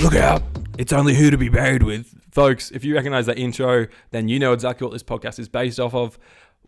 Look out, it's only who to be buried with. Folks, if you recognize that intro, then you know exactly what this podcast is based off of.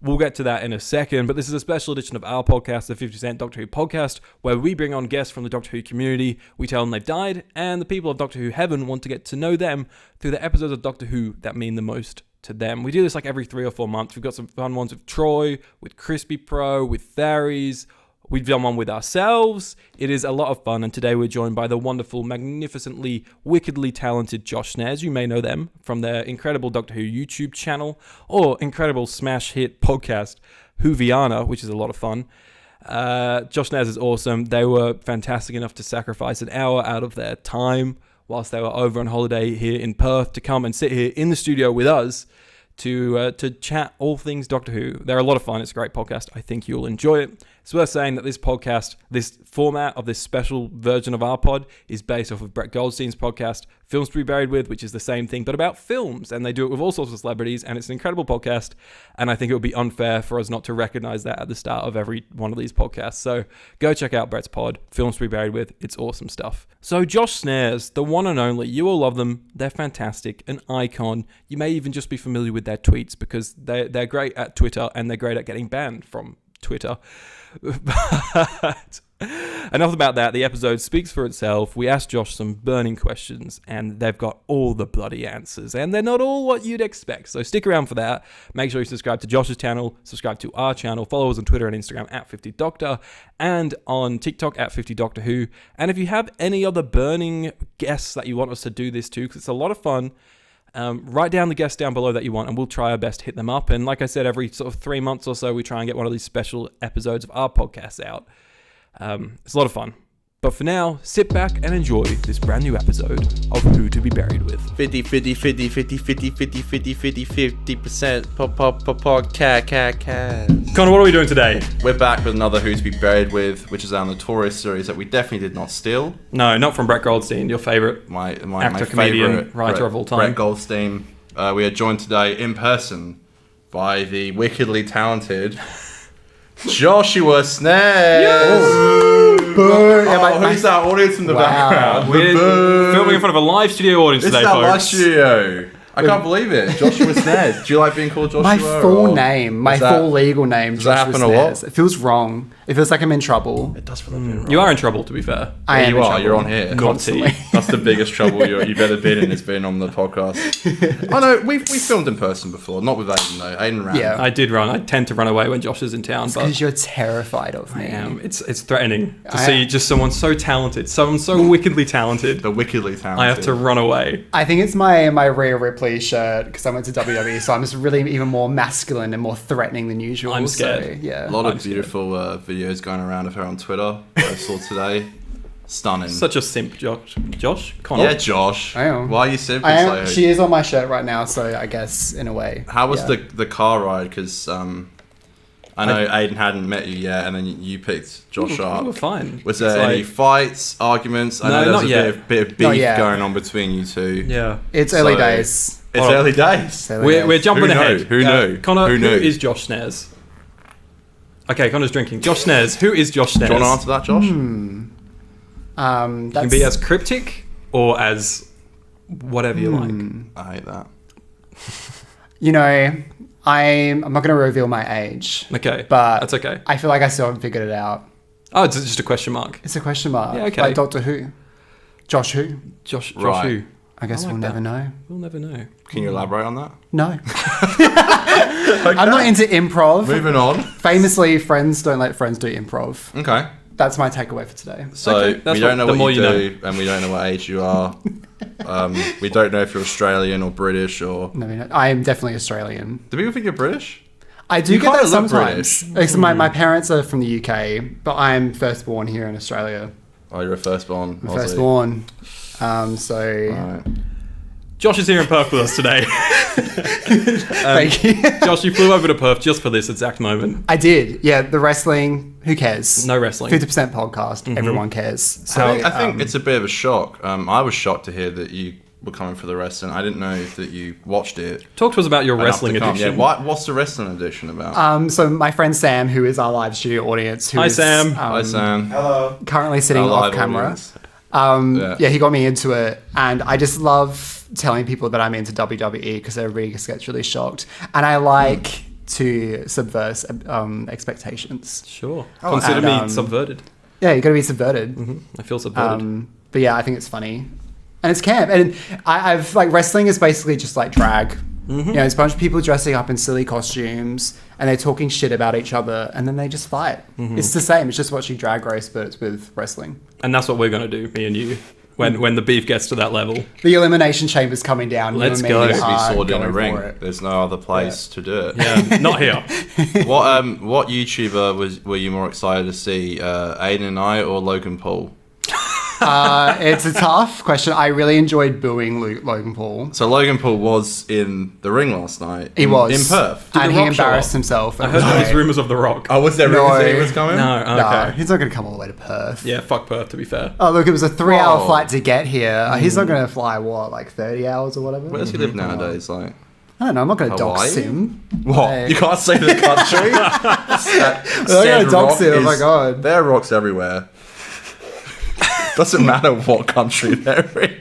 We'll get to that in a second, but this is a special edition of our podcast, the 50% Doctor Who podcast, where we bring on guests from the Doctor Who community, we tell them they've died, and the people of Doctor Who Heaven want to get to know them through the episodes of Doctor Who that mean the most to them. We do this like every 3 or 4 months. We've got some fun ones with Troy, with Crispy Pro, with Tharies. We've done one with ourselves. It is a lot of fun, and today we're joined by the wonderful, magnificently, wickedly talented Josh Snares. You may know them from their incredible Doctor Who YouTube channel or incredible smash hit podcast, Whoviana, which is a lot of fun. Josh Snares is awesome. They were fantastic enough to sacrifice an hour out of their time whilst they were over on holiday here in Perth to come and sit here in the studio with us to chat all things Doctor Who. They're a lot of fun. It's a great podcast. I think you'll enjoy it. It's worth saying that this podcast, this format of this special version of our pod, is based off of Brett Goldstein's podcast, Films to be Buried With, which is the same thing, but about films. And they do it with all sorts of celebrities, and it's an incredible podcast. And I think it would be unfair for us not to recognize that at the start of every one of these podcasts. So go check out Brett's pod, Films to be Buried With. It's awesome stuff. So Josh Snares, the one and only, you all love them. They're fantastic, an icon. You may even just be familiar with their tweets because they're great at Twitter and they're great at getting banned from Twitter. But enough about that. The episode speaks for itself. We asked Josh some burning questions and they've got all the bloody answers, and they're not all what you'd expect, so stick around for that. Make sure you subscribe to Josh's channel, subscribe to our channel, follow us on Twitter and Instagram at 50doctor, and on TikTok at 50doctorwho. And if you have any other burning guests that you want us to do this to, because it's a lot of fun, write down the guests down below that you want and we'll try our best to hit them up. And like I said, every sort of 3 months or so we try and get one of these special episodes of our podcast out. It's a lot of fun. But for now, sit back and enjoy this brand new episode of Who to be Buried With. 50% podcast. Connor, what are we doing today? We're back with another Who to be Buried With, which is our notorious series that we definitely did not steal. No, not from Brett Goldstein, your favourite actor, comedian, writer of all time. Brett Goldstein. We are joined today in person by the wickedly talented Joshua Snares. Yes! Who's our audience in the background? We're filming in front of a live studio audience today, folks. It's our live studio. I can't believe it. Joshua Snares. Do you like being called Joshua? My full name, my full legal name, does that Joshua happen a lot? Snares. It feels wrong. It feels like I'm in trouble. It does feel a bit wrong. You are in trouble, to be fair. I am you in are. trouble. You're on here. Constantly. That's the biggest trouble you've ever been in, is being on the podcast. Oh no, we filmed in person before, not with Aiden though. Aiden ran. Yeah. I did run. I tend to run away when Josh is in town, but Because you're terrified of me. I am. It's threatening to see just someone so talented, someone so wickedly talented. The wickedly talented. I have to run away. I think it's my Rhea Ripley shirt because I went to WWE, so I'm just really even more masculine and more threatening than usual. I'm scared. So, yeah. A lot of beautiful videos going around of her on Twitter that I saw today. Stunning. Such a simp, Josh. Josh? Connor? Yeah, Josh. I am. Why are you simping I so? am, she is on my shirt right now, so I guess in a way. How was yeah. the car ride? Because I know Aiden hadn't met you yet, and then you picked Josh up. We were fine. Was there any fights, arguments? I know No, there was not a bit of beef yet. going on between you two. Yeah. It's early So- days. It's early days. We're jumping Who ahead. knew? Who knew? Connor, Who who knew? is Josh Snares? Okay, Connor's drinking. Josh Snares. Who is Josh Snares? Do you want to answer that, Josh? You can be as cryptic or as whatever you like. I hate that. You know, I'm not going to reveal my age. Okay, But that's okay. I feel like I still haven't figured it out. Oh, it's just a question mark. It's a question mark. Yeah, okay. Like Doctor Who. Josh Who. Josh Right. who? I guess like we'll that. never know. We'll never know. Can you elaborate on that? No. I'm not into improv. Moving on. Famously, friends don't let friends do improv. Okay. That's my takeaway for today. So Okay, that's we don't know the what more you you do, and we don't know what age you are. We don't know if you're Australian or British or. No, I am definitely Australian. Do people think you're British? I do You get that kinda look sometimes. British. Like, my parents are from the UK, but I'm firstborn here in Australia. Oh, you're a firstborn. I'm Aussie. firstborn. So Right. Josh is here in Perth with us today. thank you. Josh, you flew over to Perth just for this exact moment. I did. Yeah, the wrestling. Who cares? No wrestling. 50% podcast. Everyone cares. So I think it's a bit of a shock. I was shocked to hear that you were coming for the wrestling. I didn't know that you watched it. Talk to us about your enough wrestling to come. addiction. Yeah, what's the wrestling edition about? So my friend Sam, who is our live studio audience, who Hi, is Sam. Hi, Sam. currently sitting Our off live camera. audience. Yeah, he got me into it, and I just love telling people that I'm into WWE because everybody just gets really shocked, and I like to subvert expectations. Sure. Consider me subverted. Yeah, you got to be subverted. I feel subverted. But yeah, I think it's funny, and it's camp, and I've like wrestling is basically just like drag. You know, it's a bunch of people dressing up in silly costumes and they're talking shit about each other and then they just fight. It's the same. It's just watching Drag Race, but it's with wrestling. And that's what we're going to do, me and you, when the beef gets to that level. The Elimination Chamber's coming down. Let's go. It's be sword in a ring. There's no other place to do it. Yeah, not here. What YouTuber were you more excited to see, Aiden and I or Logan Paul? It's a tough question. I really enjoyed booing Logan Paul. So Logan Paul was in the ring last night. He was. In Perth. And The he Rock show embarrassed up? himself. I heard there was rumours of The Rock. Oh, was there rumors that he was coming? No, okay. Nah, he's not going to come all the way to Perth. Yeah, fuck Perth, to be fair. Oh, look, it was a 3-hour Whoa. flight to get here. He's not going to fly, like 30 hours or whatever? Where does he live nowadays? Like, I don't know. I'm not going to dox Hawaii? him. what? Hey. You can't say the country? I'm not going to dox him. Oh my God. There are rocks everywhere. Doesn't matter what country they're in.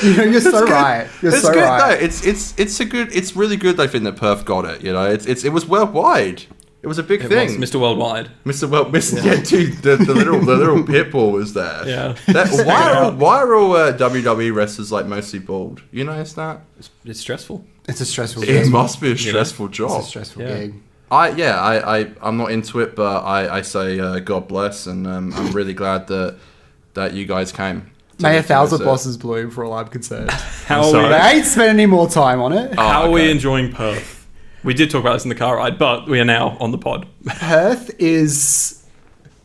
You're so good. right. You're It's so good right. though. It's really good. I think that Perth got it. You know, it was worldwide. It was a big It thing. was Mr. Worldwide. Yeah, dude, the little pit bull was there. Yeah. Why are all WWE wrestlers like mostly bald? You notice that? It's stressful. It's a stressful It gig. must be a stressful It's job. a stressful Yeah. gig. I'm not into it, but I say God bless, and I'm really glad that you guys came. May a thousand visit. blossoms bloom for all I'm concerned. How sorry. are we, I ain't spending any more time on it. how are we okay. enjoying Perth? We did talk about this in the car ride, but we are now on the pod. Perth is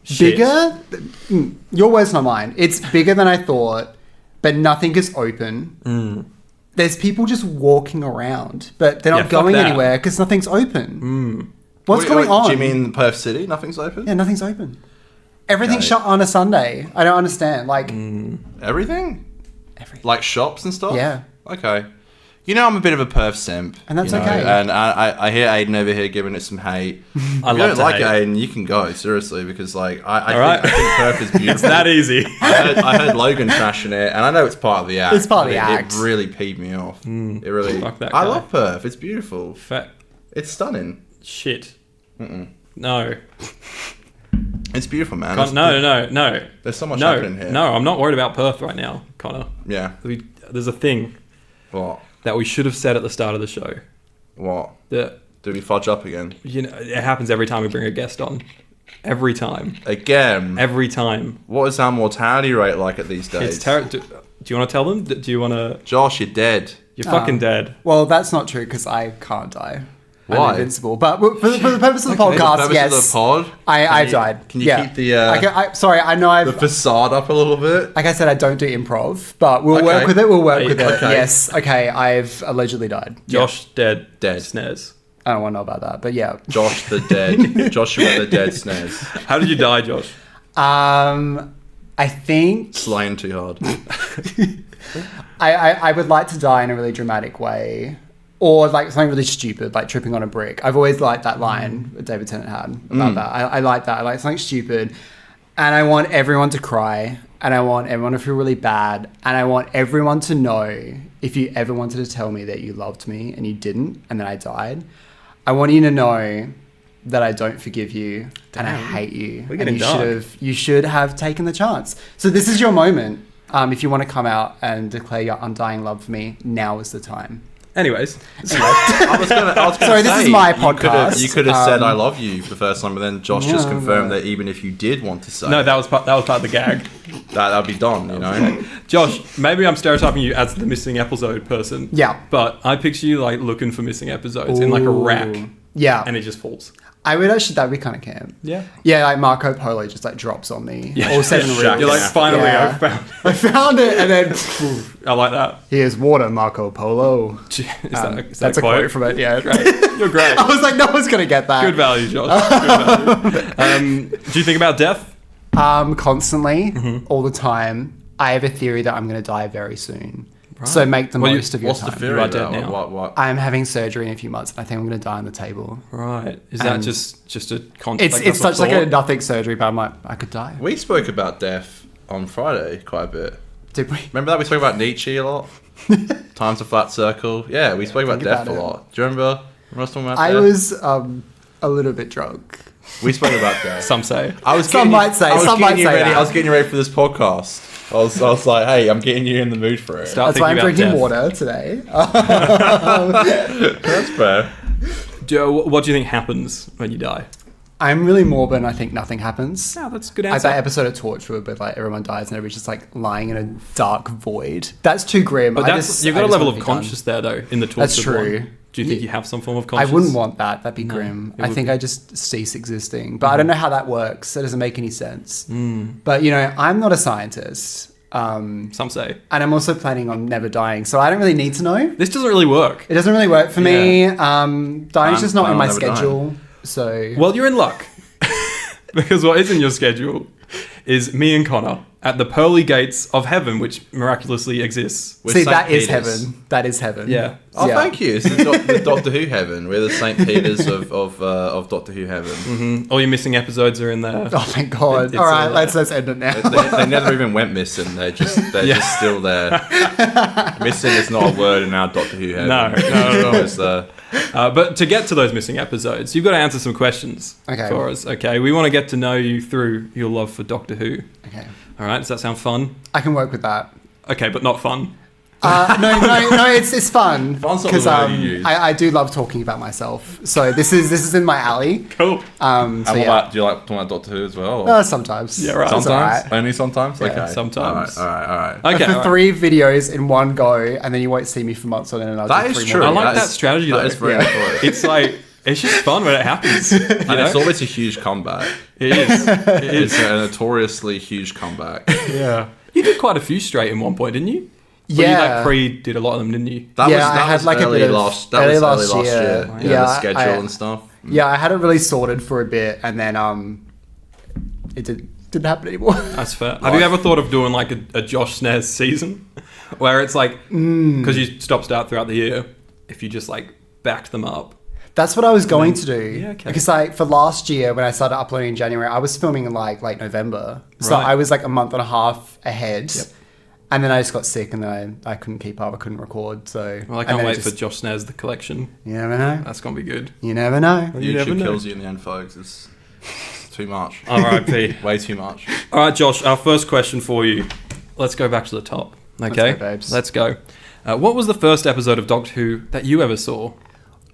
Shit. bigger. Your words, not mine. It's bigger than I thought, but nothing is open. There's people just walking around, but they're Yeah, not fuck going that. anywhere because nothing's open. What's going on? Do you mean Perth City? Nothing's open? Yeah, nothing's open. Everything's Okay. shut on a Sunday. I don't understand. Like, Everything? everything. Like shops and stuff? Yeah. Okay. You know, I'm a bit of a Perth simp. And that's you know, okay. And I hear Aiden over here giving it some hate. I If you love don't to like hate. it, Aiden, you can go, seriously, because like I right. think Perth is beautiful. It's that easy. I heard Logan trashing it, and I know it's part of the act. It's part of but the act. It really peed me off. It really. Fuck that I guy. love Perth. It's beautiful. It's stunning. Shit. No. It's beautiful, man. No. There's so much No, happening here. no, I'm not worried about Perth right now, Connor. Yeah. There's a thing What? that we should have said at the start of the show. What? That, Do we fudge up again? you know, it happens every time we bring a guest on. Every time. Again? Every time. What is our mortality rate like at these days? It's terrible. Do you want to tell them? Do you want to? Josh, you're dead. You're fucking dead. Well, that's not true because I can't die. Why? I'm invincible. But for the purpose of the For the podcast, purpose yes. of the pod, I've died. Can you Yeah. keep the sorry, I know I've... the facade up a little bit? Like I said, I don't do improv, but we'll Okay. work with it. We'll work with it. Okay. Yes. Okay, I've allegedly died. Josh dead. Dead. Snares. I don't want to know about that, but yeah. Josh the dead. Joshua the dead Snares. How did you die, Josh? I think Slaying too hard. I would like to die in a really dramatic way. Or like something really stupid, like tripping on a brick. I've always liked that line that David Tennant had about that. I like that. I like something stupid. And I want everyone to cry. And I want everyone to feel really bad. And I want everyone to know, if you ever wanted to tell me that you loved me and you didn't, and then I died, I want you to know that I don't forgive you and I hate you. We're And getting dark. you should have taken the chance. So this is your moment. If you want to come out and declare your undying love for me, now is the time. Anyways, I was gonna Sorry, this say, is my you could have- podcast. You could have said I love you the first time, but then Josh just No, confirmed no. that even if you did want to say no, that was part of the gag. that'd be done, you know? Josh, maybe I'm stereotyping you as the missing episode person. Yeah. But I picture you like looking for missing episodes in like a rack, Yeah. and it just falls. I would actually, that'd be kind of camp. Yeah. Yeah, like Marco Polo just like drops on me. Yeah. All 7 Yeah. reels. You're like, Yeah. finally, Yeah. I found. I found it and then phew, I like that. here's water, Marco Polo. Is That's that a quote from it, yeah. Great. You're great. I was like, no one's going to get that. Good value, Josh. Good value. Do you think about death? Constantly, Mm-hmm. all the time. I have a theory that I'm going to die very soon. So make the Well, most of your What's the time. theory You are dead though? now. What? I'm having surgery in a few months and I think I'm going to die on the table. Right. Is that just a concept? It's such like a nothing surgery, but I'm like, I could die. We spoke about death on Friday quite a bit. Did we? Remember that we spoke about Nietzsche a lot? Time's a flat circle. Yeah, we spoke about think death about a it. lot. Do you remember? Remember us talking about I death? was a little bit drunk. We spoke about death. Some say. Some might say ready. that. I was getting you ready for this podcast. I was like, hey, I'm getting you in the mood for it. Start That's why I'm thinking drinking about death. water today. That's fair. What do you think happens when you die? I'm really morbid and I think nothing happens. Yeah, that's a good Like answer. that episode of Torchwood, but like everyone dies and everybody's just like lying in a dark void. That's too grim. But you've got a level of conscious there, though, in the torture. That's true. One. Do you think you have some form of I conscious? wouldn't want that. That'd be No, grim. it I would think be. I just cease existing. But I don't know how that works. That doesn't make any sense. Mm. But, you know, I'm not a scientist. Some say. And I'm also planning on never dying. So I don't really need to know. This doesn't really work. It doesn't really work for me. Dying's just not in I'm my never schedule. So Well, you're in luck. Because what is in your schedule is me and Connor at the pearly gates of heaven, which miraculously exists. We're see, Saint that is Peters. heaven. That is heaven. Yeah. Oh, Yeah. thank you. This is the Doctor Who heaven. We're the St. Peters of Doctor Who heaven. All your missing episodes are in there. Oh, thank God. It's All right, all let's end it now. They never even went missing. They're just still there. Missing is not a word in our Doctor Who heaven. No, It's always there. But to get to those missing episodes, you've got to answer some questions Okay. for us. Okay, we want to get to know you through your love for Doctor Who. Okay. All right, does that sound fun? I can work with that. Okay, but not fun. No, it's fun. Fun's not Because the word you use. I do love talking about myself. So this is in my alley. Cool. So And what yeah. about, do you like talking about Doctor Who as well? Or? Sometimes. Yeah, right. It's Sometimes? alright. Only sometimes? Yeah, Okay. sometimes. All right. Okay. For all right. 3 videos in one go, and then you won't see me for months on end. And I'll That do is 3 true. more. I like That that is- strategy, That though. is very Yeah. good. It's like, it's just fun when it happens. You And know? it's always a huge comeback. It is. It It's is. a notoriously huge comeback. Yeah. You did quite a few straight in one point, didn't you? Well, Yeah. You like pre-did a lot of them, didn't you? That Yeah, was, I that had was like a early bit of- last, early that was last early last year. year. Yeah, Yeah, the schedule I- and stuff. Yeah, I had it really sorted for a bit, and then it didn't happen anymore. That's fair. Have you ever thought of doing like a Josh Snares season? Where it's like, because you stop-start throughout the year, if you just like backed them up. That's what I was going to do. Yeah, okay. Because like for last year when I started uploading in January, I was filming in like late November. So Right. I was like a month and a half ahead. Yep. And then I just got sick and then I couldn't keep up. I couldn't record. So Well, I and can't then wait it for just- Josh Snares the collection. You never know. That's gonna be good. You never know. You never YouTube know. kills you in the end, folks. It's too much. R.I.P. Way too much. All right, Josh. Our first question for you. Let's go back to the top. Okay, go, babes. Let's go. What was the first episode of Doctor Who that you ever saw,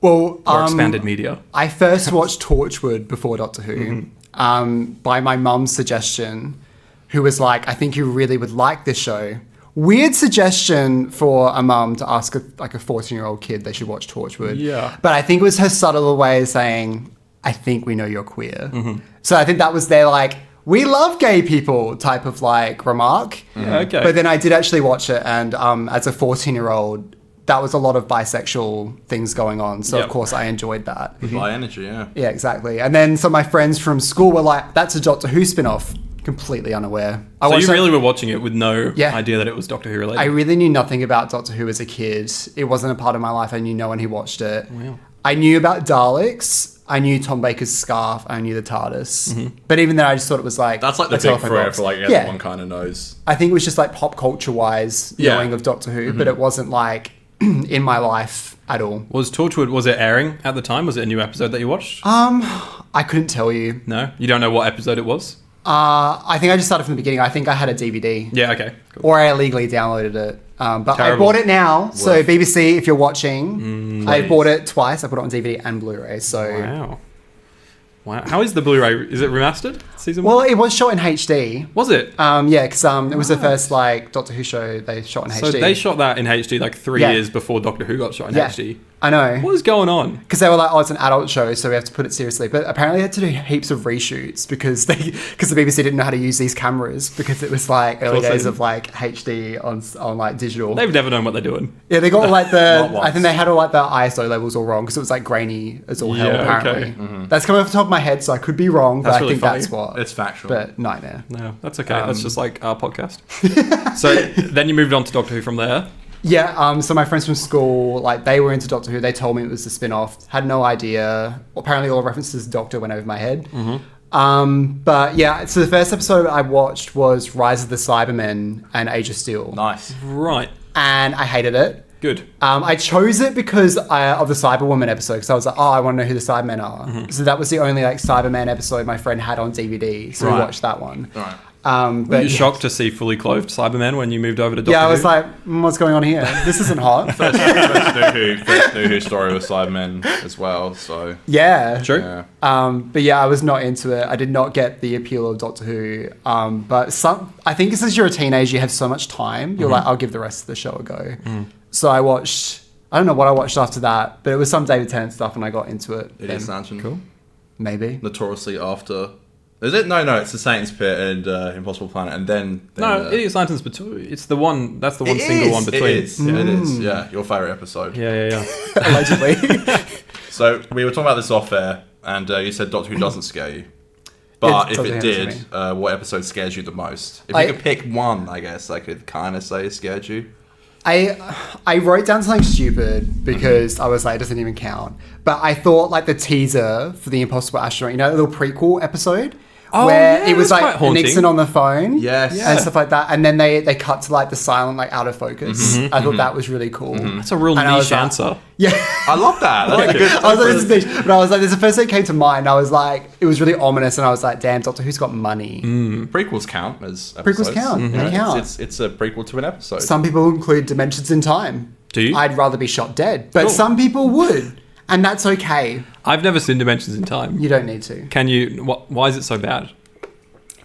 Well, or expanded media? I first watched Torchwood before Doctor Who Mm-hmm. by my mum's suggestion, who was like, I think you really would like this show. Weird suggestion for a mum to ask a 14-year-old kid they should watch Torchwood. Yeah. But I think it was her subtle way of saying, I think we know you're queer. Mm-hmm. So I think that was their like, we love gay people type of like remark. Yeah, okay. But then I did actually watch it, and as a 14-year-old, that was a lot of bisexual things going on. So Yep. of course I enjoyed that. By energy, yeah. Yeah, exactly. And then so my friends from school were like, that's a Doctor Who spin-off. Completely unaware. So watched you that- really were watching it with no Yeah. idea that it was Doctor Who related. I really knew nothing about Doctor Who as a kid. It wasn't a part of my life. I knew no one who watched it. Wow. I knew about Daleks. I knew Tom Baker's scarf. I knew the TARDIS. But even then, I just thought it was like That's like the a big telephone thread box. for like Yeah. everyone kind of knows. I think it was just like pop culture wise Yeah. knowing of Doctor Who, but it wasn't like in my life at all. Was Torchwood, was it airing at the time? Was it a new episode that you watched? I couldn't tell you. No? You don't know what episode it was? I think I just started from the beginning. I think I had a DVD. Yeah, okay. Cool. Or I illegally downloaded it. But I Terrible. bought it now. So Worth. BBC, if you're watching, I Please. bought it twice. I put it on DVD and Blu-ray. So Wow. Wow. How is the Blu-ray? Is it remastered? Season well, one? it was shot in HD. Was it? Yeah, because it was the first like Doctor Who show they shot in So HD. they shot that in HD like 3 Yeah. years before Doctor Who got shot in Yeah. HD. I know. What is going on? Because they were like, oh, it's an adult show, so we have to put it seriously. But apparently, they had to do heaps of reshoots because the BBC didn't know how to use these cameras because it was like early course they days didn't. of like HD on like digital. They've never known what they're doing. Yeah, they got all, like Not the. once. I think they had all like the ISO levels all wrong because it was like grainy as all hell. Yeah, Apparently, okay. that's coming off the top of my head, so I could be wrong, but That's I really think funny. that's what. It's factual. But nightmare. No, that's okay. That's just like our podcast. So then you moved on to Doctor Who from there. Yeah, so my friends from school, like, they were into Doctor Who. They told me it was a spin-off. Had no idea. Apparently, all references to Doctor went over my head. But yeah, so the first episode I watched was Rise of the Cybermen and Age of Steel. Nice. Right. And I hated it. Good. I chose it because of the Cyberwoman episode, because I was like, oh, I want to know who the Cybermen are. Mm-hmm. So that was the only like Cyberman episode my friend had on DVD, so we Right. watched that one. Right. Were But you shocked to see fully clothed Cybermen when you moved over to Doctor yeah, I Who? was like, what's going on here? This isn't hot. First New Who story with Cybermen as well. So Yeah. True. yeah. But yeah, I was not into it. I did not get the appeal of Doctor Who. But I think since you're a teenager, you have so much time. You're like, I'll give the rest of the show a go. So I watched. I don't know what I watched after that, but it was some David Tennant stuff, and I got into it. Idiot's then. Mansion. Cool. Maybe. Notoriously after. Is it? No, it's the Satan's Pit and Impossible Planet, and then No, Idiot's Lanterns between. It's the one. That's the one single one between. It is. It is. Yeah, your favorite episode. Yeah. Allegedly. So we were talking about this off air, and you said Doctor Who doesn't scare you. But It if doesn't it answer did, what episode scares you the most? If I- you could pick one, I guess I could kind of say it scared you. I wrote down something stupid because I was like, it doesn't even count. But I thought like the teaser for the Impossible Astronaut, you know, the little prequel episode Oh, where yeah, it was that's quite like haunting. Nixon on the phone, Yes. and stuff like that, and then they cut to like the silent like out of focus. I thought that was really cool. That's a real And I niche was like- answer. Yeah. I love that. That's a good. I was like, this is niche. But I was like, there's the first thing that came to mind. I was like, it was really ominous, and I was like, damn, Doctor Who's got money. Prequels count as episodes. Prequels count. They count. It's a prequel to an episode. Some people include Dimensions in Time. Do you? I'd rather be shot dead, but Cool. some people would, and that's okay. I've never seen Dimensions in Time. You don't need to. Can you? Why is it so bad?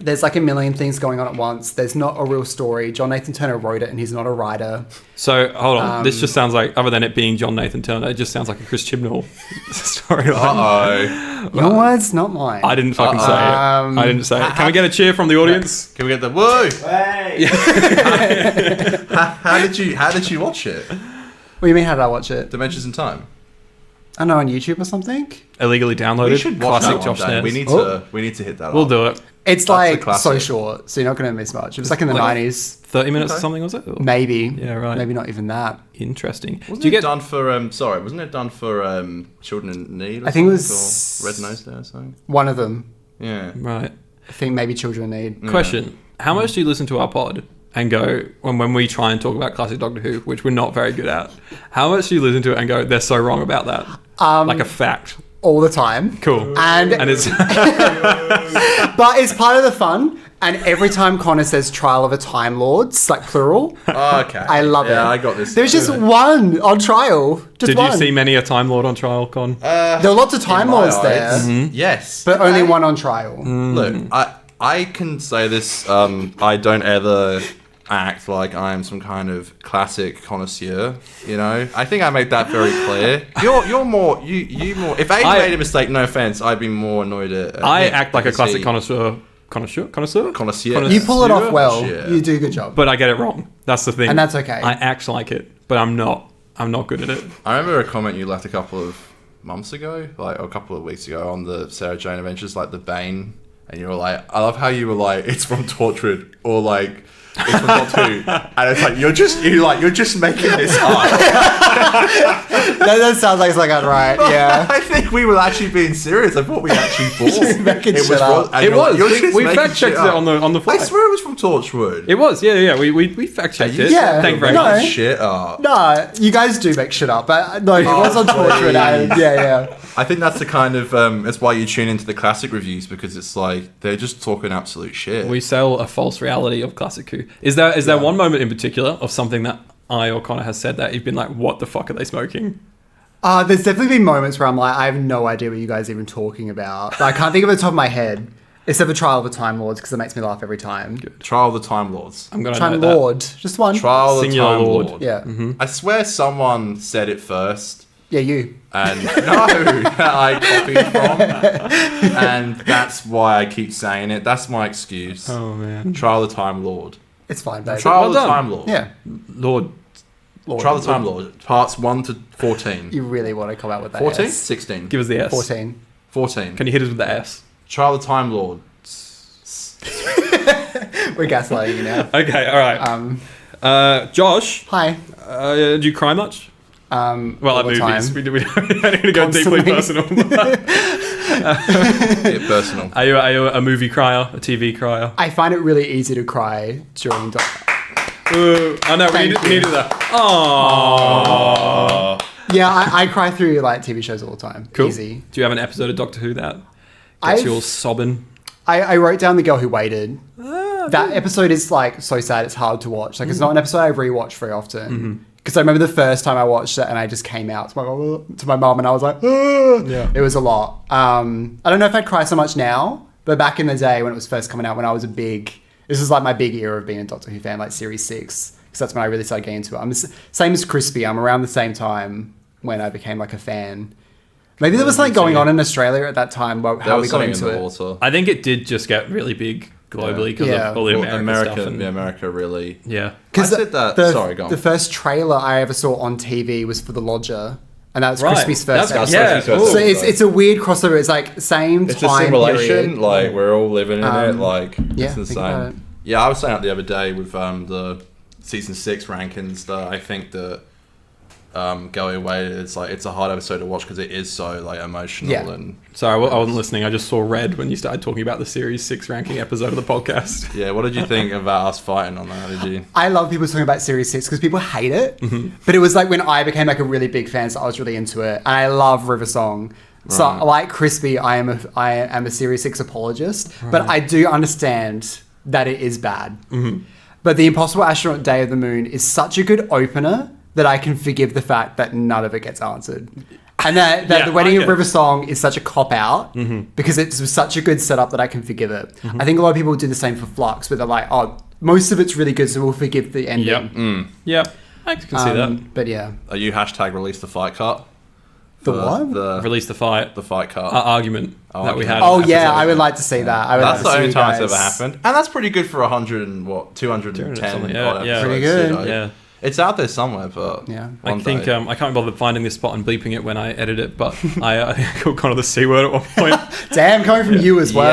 There's like a million things going on at once. There's not a real story. John Nathan Turner wrote it, and he's not a writer. So hold on. This just sounds like, other than it being John Nathan Turner, it just sounds like a Chris Chibnall storyline. Uh-oh. Your words, not mine. I didn't fucking say it. I didn't say it. Can we get a cheer from the audience? Can we get the woo? Hey. How did you watch it? What do you mean? How did I watch it? Dimensions in Time. I don't know, on YouTube or something. Illegally downloaded. We should watch Classic that one, Josh Dan. Snares. We need to hit that We'll up. do it. It's That's a like so classic. short, so you're not going to miss much. It was like in the Like- 90s, 30 minutes or Okay. something, was it? Or- maybe. Yeah, right. Maybe not even that. Interesting. Wasn't Do you it get done for wasn't it done for children in need? Or I think it something? was- Or Red Nose Day or something. One of them. Yeah. right? I think maybe Children Need. Question: how much do you listen to our pod and go when we try and talk about classic Doctor Who, which we're not very good at? How much do you listen to it and go, they're so wrong about that? Like a fact. All the time. Cool. And it's but it's part of the fun. And every time Connor says "Trial of a Time Lord," it's like plural. Oh, okay. I love it. Yeah, I got this. There's just one on trial. Just did one. you see many a Time Lord on trial, Con? There are lots of Time Lords there, Yes. but only one on trial. Look, I can say this. I don't ever act like I am some kind of classic connoisseur. You know, I think I made that very clear. You're more you more. If Aiden made a mistake, no offense, I'd be more annoyed at. I him act like a because classic he- connoisseur. Connoisseur? Connoisseur. You pull it off well. Yeah. You do a good job. But I get it wrong. That's the thing. And that's okay. I act like it, but I'm not. I'm not good at it. I remember a comment you left a couple of months ago, or a couple of weeks ago, on the Sarah Jane Adventures, like the Bane, and you were like, I love how you were like, it's from Tortured, or like, it's from Doctor Who, and it's like you're just making this up. that sounds like something I'd write. Yeah. I think we were actually being serious. I thought we actually thought Just making shit was up. and It you're like, was. you're just We making fact checked shit it up. on the fly. I swear it was from Torchwood. It was. Yeah. We fact checked it. Yeah. Thank you very No. much. Shit up. No, you guys do make shit up, but no, it was on Torture and Adam. Yeah. I think that's the kind of that's why you tune into the classic reviews, because it's like they're just talking absolute shit. We sell a false reality of classic Who. Is there one moment in particular of something that I or Connor has said that you've been like, what the fuck are they smoking? There's definitely been moments where I'm like, I have no idea what you guys are even talking about. I can't think of it off the top of my head, except for Trial of the Time Lords, because it makes me laugh every time. Trial of the Time Lords. I'm gonna Time note that. Lord, just one. Trial of the Singular Time Lord. Lord. Yeah. I swear someone said it first. Yeah, you. And no, I copied from. And that's why I keep saying it. That's my excuse. Oh man. Trial of the Time Lord. It's fine, babe. Trial of the done. Time Lord. Yeah. Lord. Trial of the Time Lord. Parts 1 to 14. You really want to come out with that 14? S. 16. Give us the S. 14. 14. Can you hit us with the S? Trial of the Time Lord. We're gaslighting you now. Okay. All right. Josh, Hi. do you cry much? Well, all at the movies. time. We don't need to go deeply Constantly. personal. Get personal. Are you a movie crier, a TV crier? I find it really easy to cry during. Ooh, I know, we needed that. Aww. Yeah, I cry through like TV shows all the time. Cool. Easy. Do you have an episode of Doctor Who that gets you all sobbing? I wrote down The Girl Who Waited. That episode is like so sad. It's hard to watch. Like it's not an episode I rewatch very often. Because I remember the first time I watched it and I just came out to my mum and I was like, Yeah. It was a lot. I don't know if I'd cry so much now, but back in the day when it was first coming out, when I was this was like my big era of being a Doctor Who fan, like Series 6. Because that's when I really started getting into it. I'm the same as Crispy. I'm around the same time when I became like a fan. Maybe there was something going on in Australia at that time. How we got into it. Water. I think it did just get really big globally because of all the American stuff. America really. Yeah. Because I said that. Sorry, go on. The first trailer I ever saw on TV was for The Lodger. And that was Right. Crispy's first That's- episode. yeah. So it's a weird crossover. It's like same It's a time simulation. period. Like we're all living in it. Like yeah, it's think about it. insane. Yeah, I was saying that the other day with the season 6 rankings that I think that Going Away it's a hard episode to watch because it is so like emotional and Sorry, I wasn't listening. I just saw red when you started talking about the Series 6 ranking episode of the podcast. yeah. What did you think about us fighting on that? Did you? I love people talking about Series 6 because people hate it. But it was like when I became like a really big fan, so I was really into it. And I love River Song. So like Crispy, I am a Series 6 apologist. But I do understand that it is bad. But The Impossible Astronaut Day of the Moon is such a good opener that I can forgive the fact that none of it gets answered. And that Yeah, the Wedding I of River Song is such a cop-out because it's such a good setup that I can forgive it. I think a lot of people do the same for Flux, where they're like, oh, most of it's really good, so we'll forgive the ending. Yep. I can see that. But yeah. Are you #release the fight cut? The what? Release the fight. The fight cut. Argument that we had. Oh in the yeah, episode. I would like to see that. I would That's like the to only see time you it's ever guys- happened, and that's pretty good for 210 something, odd yeah. episodes, Pretty good. you know? Yeah. It's out there somewhere, but Yeah. I one think day. I can't bother finding this spot and bleeping it when I edit it, but I called kind of the C word at one point. Damn, coming from you as well.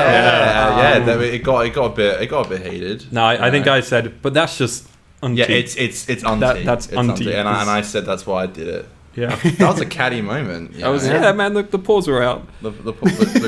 It got a bit heated. No, I think I said, but that's just unteed. Yeah, it's unteed. That's It's unteed. and I said that's why I did it. Yeah. That was a catty moment. I was man. The paws were out. the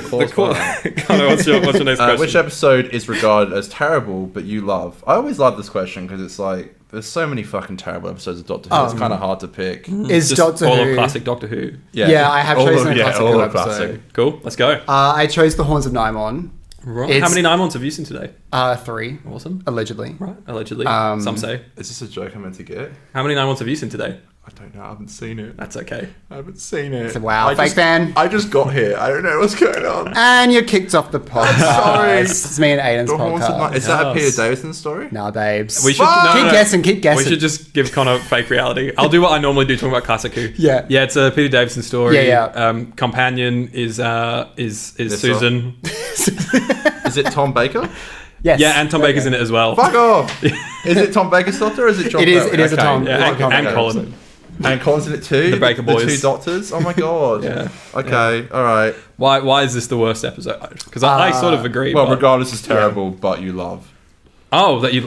claws were out. Connor, what's your next question? Which episode is regarded as terrible but you love? I always love this question because it's like there's so many fucking terrible episodes of Doctor Who. It's kind of hard to pick. Is Just Doctor all Who? of classic Doctor Who. Yeah, I have All chosen of- a classic all of episode. classic. Cool. Let's go. I chose The Horns of Nimon. Right. It's- How many Nimons have you seen today? 3, Awesome. allegedly. Right. Allegedly. Um, Some say. Is this a joke I'm meant to get? How many Nimons have you seen today? I don't know. I haven't seen it. That's okay. I haven't seen it. So, wow, I fake just- fan. I just got here. I don't know what's going on. And you're kicked off the podcast. Sorry. It's me and Aiden's The Haunted podcast. Night- Is that a Yes. Peter Davison story? Nah, babes. We should Fuck! keep guessing, keep guessing. We should just give Connor fake reality. I'll do what I normally do talking about classic Who. Yeah. Yeah, it's a Peter Davison story. Yeah. Companion is Susan. Is it Tom Baker? Yes. Yeah, and Tom There you Baker's go. in it as well. Fuck off! Is it Tom Baker's doctor or is it John? It is- Perry? it is a Tom- Yeah, it's a Tom and Baker Colin. And Colin's in it too. The Baker The boys. 2 doctors. Oh my god. Yeah. Okay. All right. Why is this the worst episode? Because I sort of agree. Well, but- regardless, it's terrible, but you love. Oh, that you.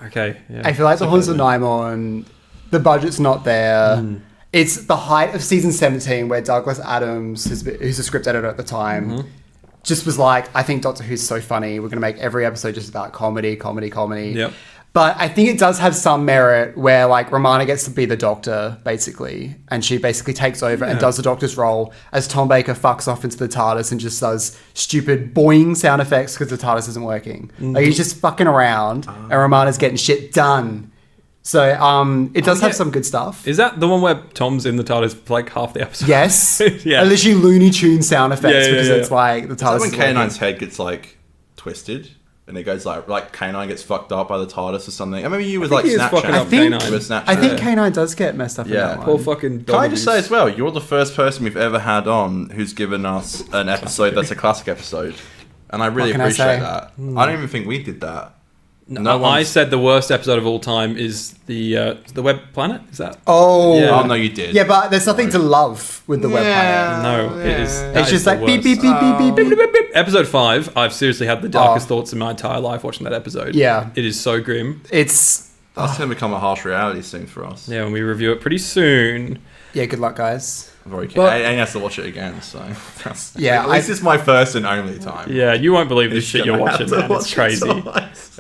Okay. Yeah. I feel like The Horns of Nimon, the budget's not there. It's the height of season 17 where Douglas Adams, who's a script editor at the time, just was like, I think Doctor Who's so funny. We're going to make every episode just about comedy. Yep. But I think it does have some merit where like Romana gets to be the doctor basically. And she basically takes over and does the doctor's role as Tom Baker fucks off into the TARDIS and just does stupid boing sound effects because the TARDIS isn't working. Like he's just fucking around and Romana's getting shit done. So it does have some good stuff. Is that the one where Tom's in the TARDIS for like half the episode? Yes. Yeah. Literally Looney Tune sound effects Yeah, because yeah. it's like the Is that TARDIS when is working. K9's head gets like twisted and it goes like K9 gets fucked up by the TARDIS or something? I remember you with like he is fucking Snapchat. up think- K9. You were Snapchat. I think K9 does get messed up in Yeah. that one. Poor fucking. Can I just say as well, you're the first person we've ever had on who's given us an episode that's a classic episode. And I really What can I appreciate say? that. I don't even think we did that. No, I said the worst episode of all time is the Web Planet. Is that? Oh. Yeah. Oh, no, you did. Yeah, but there's nothing to love with the web planet. No, it is. that It's is just the like beep, worst. beep, beep, beep, beep, beep. Beep, beep, beep. Episode 5. I've seriously had the darkest thoughts in my entire life watching that episode. Yeah. It is so grim. It's... That's going to become a harsh reality soon for us. Yeah, when we review it pretty soon. Yeah, good luck, guys. I've already But- and he has to watch it again, so that's, Yeah, at least it's my first and only time. Yeah, you won't believe the He's shit you're gonna have watching, to man. It's watch it crazy. twice.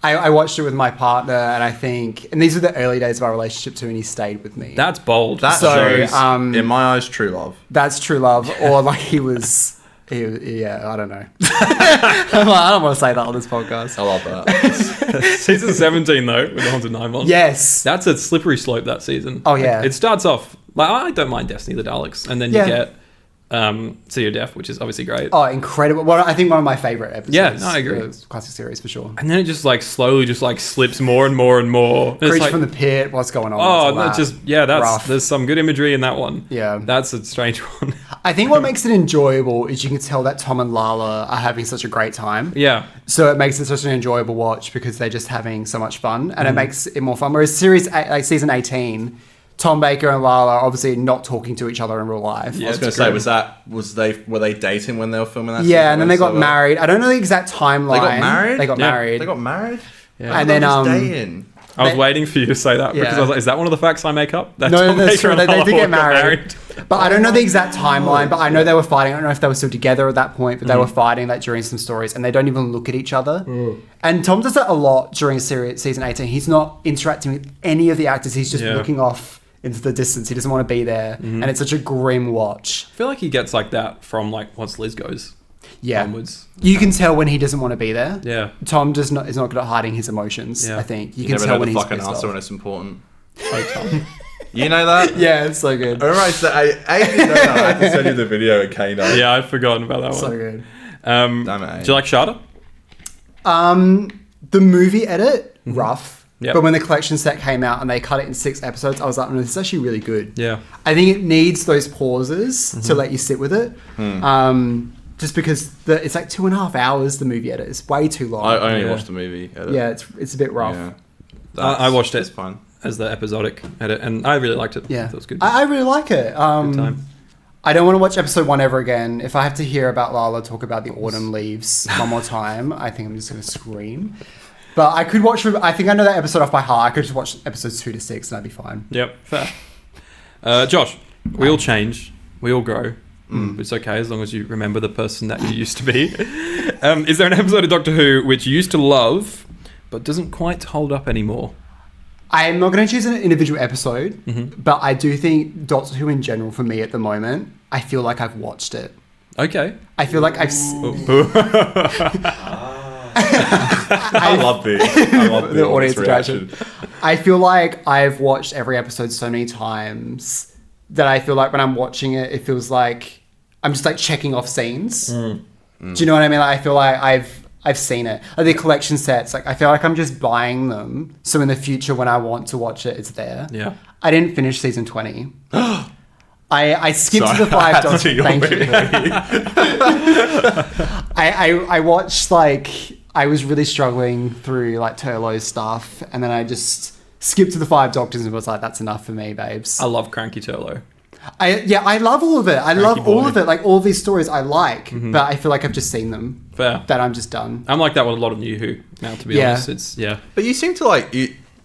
I watched it with my partner, and I think, and these were the early days of our relationship too, and he stayed with me. That's bold. That So, shows, in my eyes, true love. That's true love, or like yeah, I don't know. I don't want to say that on this podcast. I love that. Season 17, though, with the Haunted Nine Yes. That's a slippery slope, that season. Oh, yeah. Like, it starts off, like, I don't mind Destiny of the Daleks, and then you Yeah. get City of Death, which is obviously great. Oh, incredible. Well, I think one of my favorite episodes. Yeah, no, I agree. of the classic series for sure. And then it just, like, slowly just, like, slips more and more and more. And it's Creature like, from the Pit, what's going on? oh, What's all that's just, yeah, Rough. there's some good imagery in that one. Yeah. That's a strange one. I think what makes it enjoyable is you can tell that Tom and Lala are having such a great time. Yeah. So it makes it such an enjoyable watch because they're just having so much fun, and it makes it more fun. Whereas season 18, Tom Baker and Lala are obviously not talking to each other in real life. Yeah. I was going it's to say, great. were they dating when they were filming that? Yeah, and then they got So, married. I don't know the exact timeline. They got married. They got Yeah. married. They got married. Yeah. And then dating. I was They- waiting for you to say that because Yeah. I was like, is that one of the facts I make up? That No, Tom that's Baker true. and They Lala did get got married. But I don't know the exact timeline, but I know they were fighting. I don't know if they were still together at that point, but they were fighting like during some stories, and they don't even look at each other. And Tom does that a lot during season 18. He's not interacting with any of the actors. He's just Yeah. looking off into the distance. He doesn't want to be there. And it's such a grim watch. I feel like he gets like that from like once Liz goes Yeah. onwards. You can tell when he doesn't want to be there. Yeah. Tom is not good at hiding his emotions, Yeah. I think. You You can never tell know when the he's fucking pissed answer off. when it's important. Oh, Tom. You know that? Yeah, it's so good. All right, so I didn't know that. I can send you the video at Kano. Yeah, I'd forgotten about that So one. good. Damn it. Do you like Sharda? The movie edit, rough. Yep. But when the collection set came out and they cut it in 6 episodes, I was like, no, this is actually really good. Yeah. I think it needs those pauses to let you sit with it. Just because it's like 2.5 hours, the movie edit. It's way too long. I only Yeah. watched the movie. Edit. Yeah, it's a bit rough. Yeah. I watched it. It's fun. As the episodic edit, and I really liked it. Yeah. That was good. I really like it. Good time. I don't want to watch episode 1 ever again. If I have to hear about Lala talk about the autumn leaves one more time, I think I'm just going to scream. But I could watch, I think I know that episode off by heart. I could just watch episodes 2 to 6 and I'd be fine. Yep, fair. Josh, we all change, we all grow. It's okay as long as you remember the person that you used to be. Is there an episode of Doctor Who which you used to love but doesn't quite hold up anymore? I'm not going to choose an individual episode, but I do think Doctor Who in general, for me at the moment, I feel like I've watched it. Okay. I feel like I love the the audience reaction. reaction. I feel like I've watched every episode so many times that I feel like when I'm watching it, it feels like I'm just like checking off scenes. Do you know what I mean? Like, I feel like I've seen it. Like the collection sets, like I feel like I'm just buying them. So in the future, when I want to watch it, it's there. Yeah. I didn't finish season 20. I skipped Sorry, to the I had 5 to dots. do your Thank you. movie. I watched like I was really struggling through like Turlo's stuff, and then I just skipped to the 5 Doctors and was like, that's enough for me, babes. I love Cranky Turlo. I love all of it. I love all boy. of it. Like all these stories I like, but I feel like I've just seen them. Fair. That I'm just done. I'm like that with a lot of New Who now, to be Yeah. honest. It's, yeah. But you seem to like.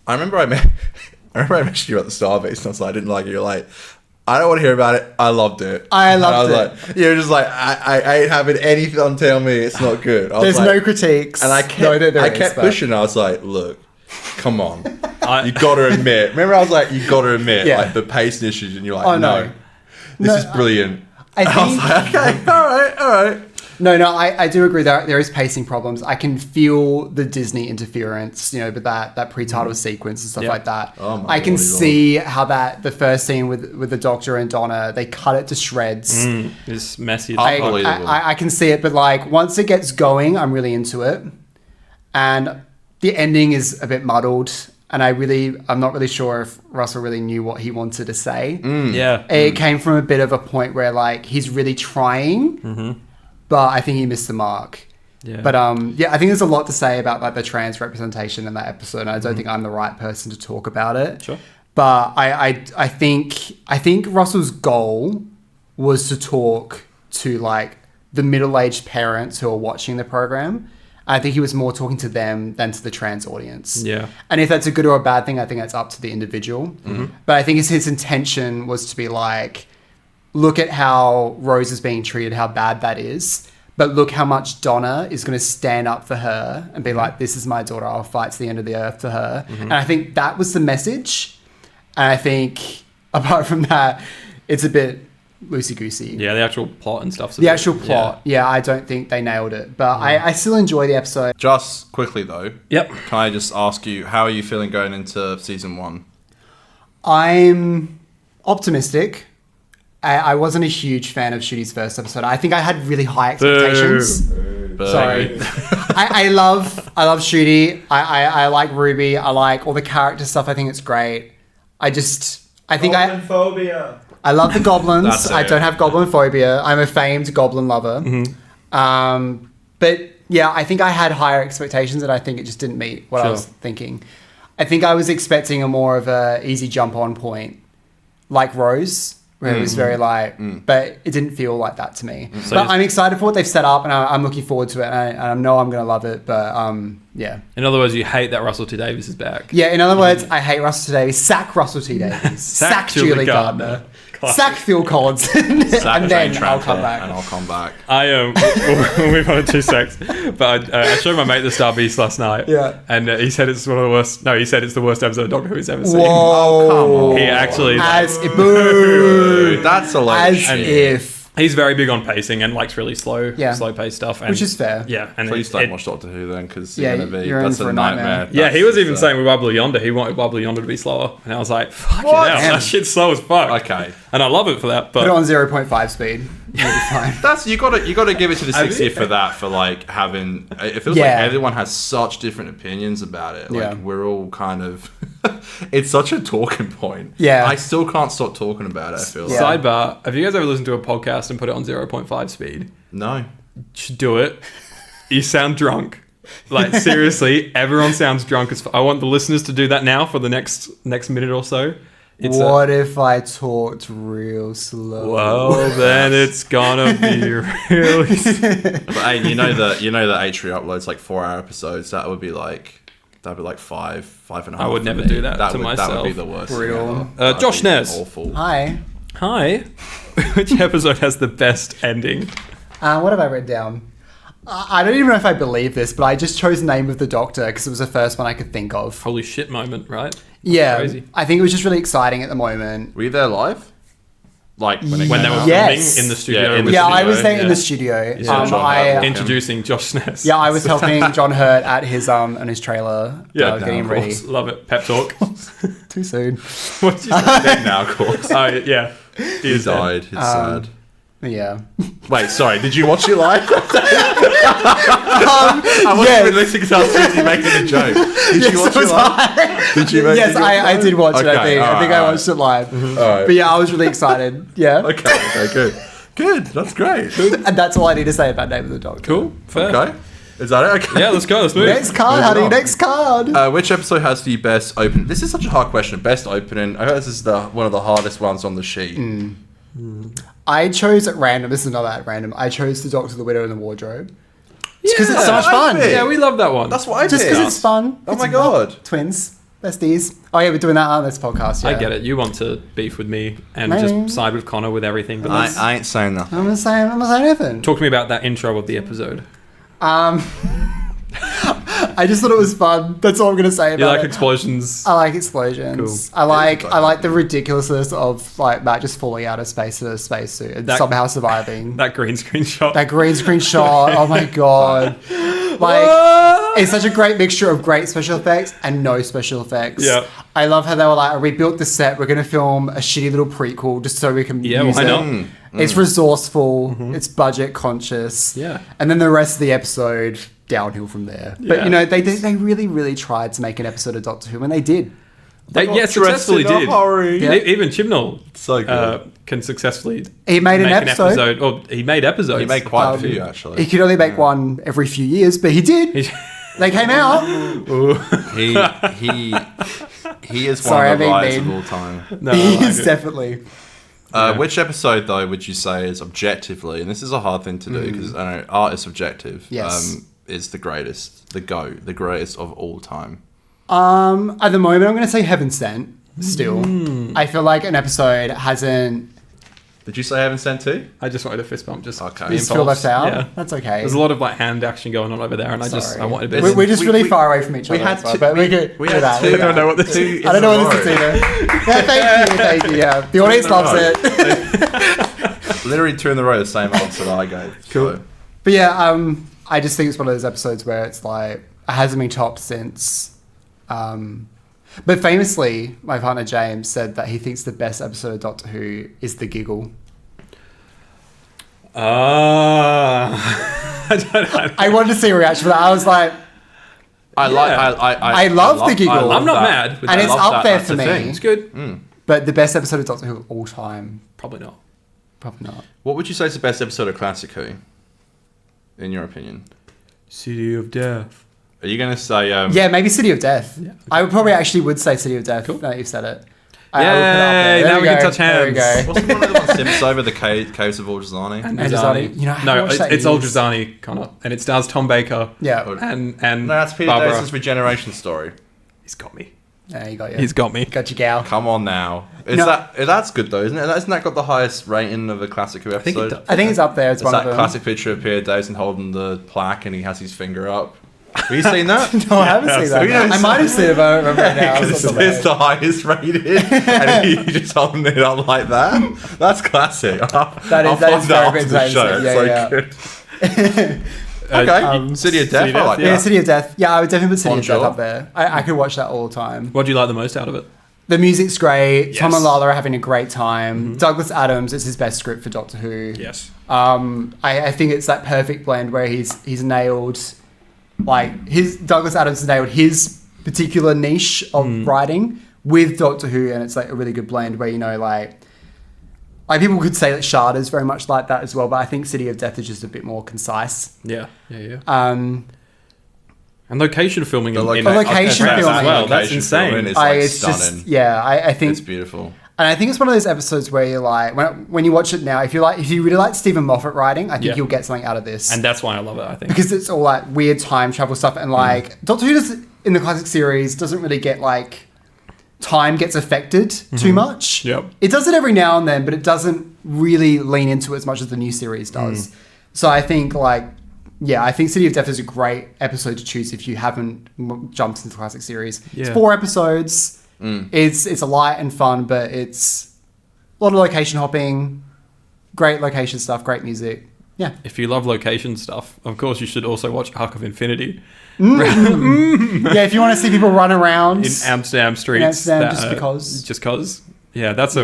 I remember I mentioned you at the Starbase, and I was like, I didn't like it. You're like, I don't want to hear about it. I loved it. I And loved I was like, you're just like, I ain't having anyone tell me it's not good. I was There's like, no critiques. And I kept, No, there I is, kept but- pushing. I was like, look, come on. I- You got to admit. Remember, I was like, you got to admit, Yeah. like the pacing issues, and you're like, Oh, no, no. this No, is brilliant. I And I was think- like, okay, all right. No, I do agree that there is pacing problems. I can feel the Disney interference, you know, with that pre-title sequence and stuff Yeah. like that. Oh my I can lordy see how the first scene with the Doctor and Donna, they cut it to shreds. It's messy. as I, fuck. Unbelievable. I can see it, but like once it gets going, I'm really into it. And the ending is a bit muddled. And I'm not really sure if Russell really knew what he wanted to say. Yeah. It came from a bit of a point where like he's really trying, but I think he missed the mark. Yeah. But yeah, I think there's a lot to say about like the trans representation in that episode. And I don't think I'm the right person to talk about it. Sure. But I think Russell's goal was to talk to like the middle-aged parents who are watching the program. I think he was more talking to them than to the trans audience. Yeah. And if that's a good or a bad thing, I think that's up to the individual. But I think his intention was to be like, look at how Rose is being treated, how bad that is. But look how much Donna is going to stand up for her and be like, this is my daughter. I'll fight to the end of the earth for her. And I think that was the message. And I think apart from that, it's a bit loosey-goosey. Yeah, the actual plot and stuff. The actual plot, yeah, I don't think they nailed it. But I still enjoy the episode. Just quickly though, Yep. can I just ask you, how are you feeling going into season 1? I'm optimistic. I wasn't a huge fan of Shooty's first episode. I think I had really high expectations. Boo. Sorry. I love Shooty. I like Ruby. I like all the character stuff. I think it's great. I think Phobia. I love the goblins. That's I it. don't have goblin phobia. I'm a famed goblin lover. But yeah, I think I had higher expectations and I think it just didn't meet what I Sure. was thinking. I think I was expecting a more of a easy jump on point, like Rose, where it was very but it didn't feel like that to me. So But just- I'm excited for what they've set up and I'm looking forward to it. And I know I'm going to love it, but yeah. In other words, you hate that Russell T Davies is back. Yeah, in other words, I hate Russell T Davies. Sack Russell T Davies. Sack Julie Gardner. Sack Phil Collins. and Sack then Jane I'll Tranter, come back. And I'll come back. We'll move on in 2 secs. But I showed my mate the Star Beast last night. Yeah. And he said it's one of the worst. No, he said it's the worst episode of Doctor Who he's ever seen. Whoa. Oh, come on. He actually. As if, boo. That's a lot of As shit. if. He's very big on pacing and likes really slow paced stuff. And Which is fair. Yeah. And Please don't watch Doctor Who then, because Yeah, you're going to be... you're in That's for a a nightmare. nightmare. Yeah, he was even That's, saying with Wobbly Yonder, he wanted Wobbly Yonder to be slower. And I was like, fucking What? hell, that shit's slow as fuck. Okay. And I love it for that. Put it But on 0.5 speed. You'll be fine. That's you got to give it to the I mean- 60th for that, for like having it feels like Yeah. everyone has such different opinions about it. Like Yeah. we're all kind of it's such a talking point. Yeah. I still can't stop talking about it, I feel Yeah. like. sidebar, have you guys ever listened to a podcast and put it on 0.5 speed? No. Should do it. You sound drunk. Like seriously, everyone sounds drunk as I want the listeners to do that now for the next minute or so. What if I talked real slow? Well, then it's gonna be really. But hey, you know that Atria uploads like 4-hour episodes. That'd be like 5.5. I would for never me. do that to That would myself. be the worst. Brutal. thing ever. That'd Josh be Snares. Awful. Hi. Hi. Which episode has the best ending? What have I written down? I don't even know if I believe this, but I just chose Name of the Doctor because it was the first one I could think of. Holy shit moment, right? Yeah. Crazy. I think it was just really exciting at the moment. Were you there live? Like when When they were filming Yes. in the studio. Yeah, in the with- Yeah, I studio, was there in yeah. the studio. Yeah, John Hurt I, walked in. Introducing Josh Snares. yeah, I was helping John Hurt at his on his trailer. Yeah, getting him of ready. course. Love it. Pep talk. Too soon. What did you say? Dead now, of course. Oh, yeah. He died. It's sad. Yeah. Wait, sorry. Did you watch it live? I wasn't yes. even listening because I was busy making a joke. Did you watch it live? Did you? Yes, I did watch it. I think. I think I alright. watched it live. Alright. But yeah, I was really excited. Yeah. Okay, good. Good, that's great. And that's all I need to say about Name of the Doctor. Cool. Fair. Okay. Is that it? Okay. Yeah, let's go. Let's move. Next card, Moving honey. on. Next card. Which episode has the best opening? This is such a hard question. Best opening. I heard this is one of the hardest ones on the sheet. I chose at random. This is not at random. I chose The Doctor, the Widow, and the Wardrobe. Because it's so much I fun. picked. Yeah, we love that one. That's what I Just did. because it's fun. Oh It's my God. Twins. Besties. Oh yeah, we're doing that on this podcast. Yeah. I get it. You want to beef with me and Maybe. just side with Connor with everything. But let's I ain't saying nothing. I'm gonna say nothing. talk to me about that intro of the episode. I just thought it was fun. That's all I'm gonna say about You like it. explosions? I like explosions. Cool. I like the ridiculousness of like Matt just falling out of space in a spacesuit and That- somehow surviving. That green screen shot. That green screen shot. Oh my god. Like it's such a great mixture of great special effects and no special effects. Yeah. I love how they were like, we built the set, we're gonna film a shitty little prequel just so we can Yeah, use why it. not? It's resourceful, it's budget conscious. Yeah. And then the rest of the episode downhill from there. But Yeah. you know, they really, really tried to make an episode of Doctor Who and they did. They got successfully dressed in a did. hurry. Yeah. Even Chibnall So good. can successfully He made an make episode. Or he made episodes. You made quite a few actually. He could only make one every few years, but he did. They came out. He is Sorry, one of the I mean writers of mean. all time. No, I He like is it. definitely. Which episode though would you say is objectively, and this is a hard thing to do because I know art is subjective. Yes. Is the greatest, the greatest of all time. At the moment, I'm going to say Heaven Sent. Still, I feel like an episode hasn't Did you say Heaven Sent too? I just wanted a fist bump. Just Okay. to be You feel left involved. out? Yeah. That's okay. There's a lot of like hand action going on over there, and I Sorry. wanted a bit. We're just really far away from each other. we had that's why, two- but we could we do had that. two- do I don't that. know what this is. I don't know what this is either. Yeah, thank you. Yeah, the audience loves it. Literally 2 in the row, the same answer that I gave. Cool. So, But yeah, I just think it's one of those episodes where it's like it hasn't been topped since. But famously, my partner James said that he thinks the best episode of Doctor Who is the giggle. I wanted to see a reaction for that. I was like, I love the giggle. I love I'm not that. mad with and that. it's love up that. there That's for the me. thing. It's good. But the best episode of Doctor Who of all time, Probably not. probably not. What would you say is the best episode of Classic Who? In your opinion? City of Death. Are you going to say... Yeah, maybe City of Death. Yeah. I would probably actually would say City of Death. Cool. Now that you've said it. Yay, I would put it up there. There now we can go. touch There we hands. go. Wasn't one of the ones Sims over the caves of Aldrazani? And And Aldrazani. Aldrazani. You know, I haven't no, watched that it's in years. Aldrazani, Connor, and it stars Tom Baker. Yeah. And No, that's Peter Barbara. Davison's Regeneration story. He's got me. There you go. Yeah. He's got me. Got you, gal. Come on now. No. That's good though, isn't it? Isn't that got the highest rating of a Classic Who think it episode? does. I think it's up there. It's It's one that of them. classic picture of Peter Davison holding the plaque and he has his finger up. Have you seen that? No, I haven't seen that. You know, I might have seen it, but I don't remember it now. Because it's the highest rated, and he just holding it up like that. That's classic. That is I'll very find out good after the show. yeah, It's so yeah. good. Okay, City of Death. City of I like Death, Yeah, that. City of Death. Yeah, I would definitely put City of Bonjour. Death up there. I could watch that all the time. What do you like the most out of it? The music's great. Tom Yes. and Lala are having a great time. Douglas Adams is his best script for Doctor Who. Yes. I think it's that perfect blend where he's nailed, like Douglas Adams has nailed his particular niche of writing with Doctor Who, and it's like a really good blend where like people could say that Sharda's very much like that as well, but I think City of Death is just a bit more concise. Yeah. Yeah. Um, And location filming The in location location as filming. well. That's Location insane. filming is like it's stunning. just I think It's beautiful. And I think it's one of those episodes where you're like, when you watch it now, if you really like Stephen Moffat writing, I think Yeah. you'll get something out of this. And that's why I love it, I think. Because it's all like weird time travel stuff, and like Doctor Who does, in the classic series doesn't really get like time gets affected too much. Yep. It does it every now and then, but it doesn't really lean into it as much as the new series does. So I think I think City of Death is a great episode to choose if you haven't jumped into the classic series. It's Yeah. 4 episodes. It's a light and fun, but it's a lot of location hopping, great location stuff, great music. Yeah. If you love location stuff, of course you should also watch Arc of Infinity Yeah, if you want to see people run around. in Amsterdam streets. Amsterdam, just because. Just because. Yeah, that's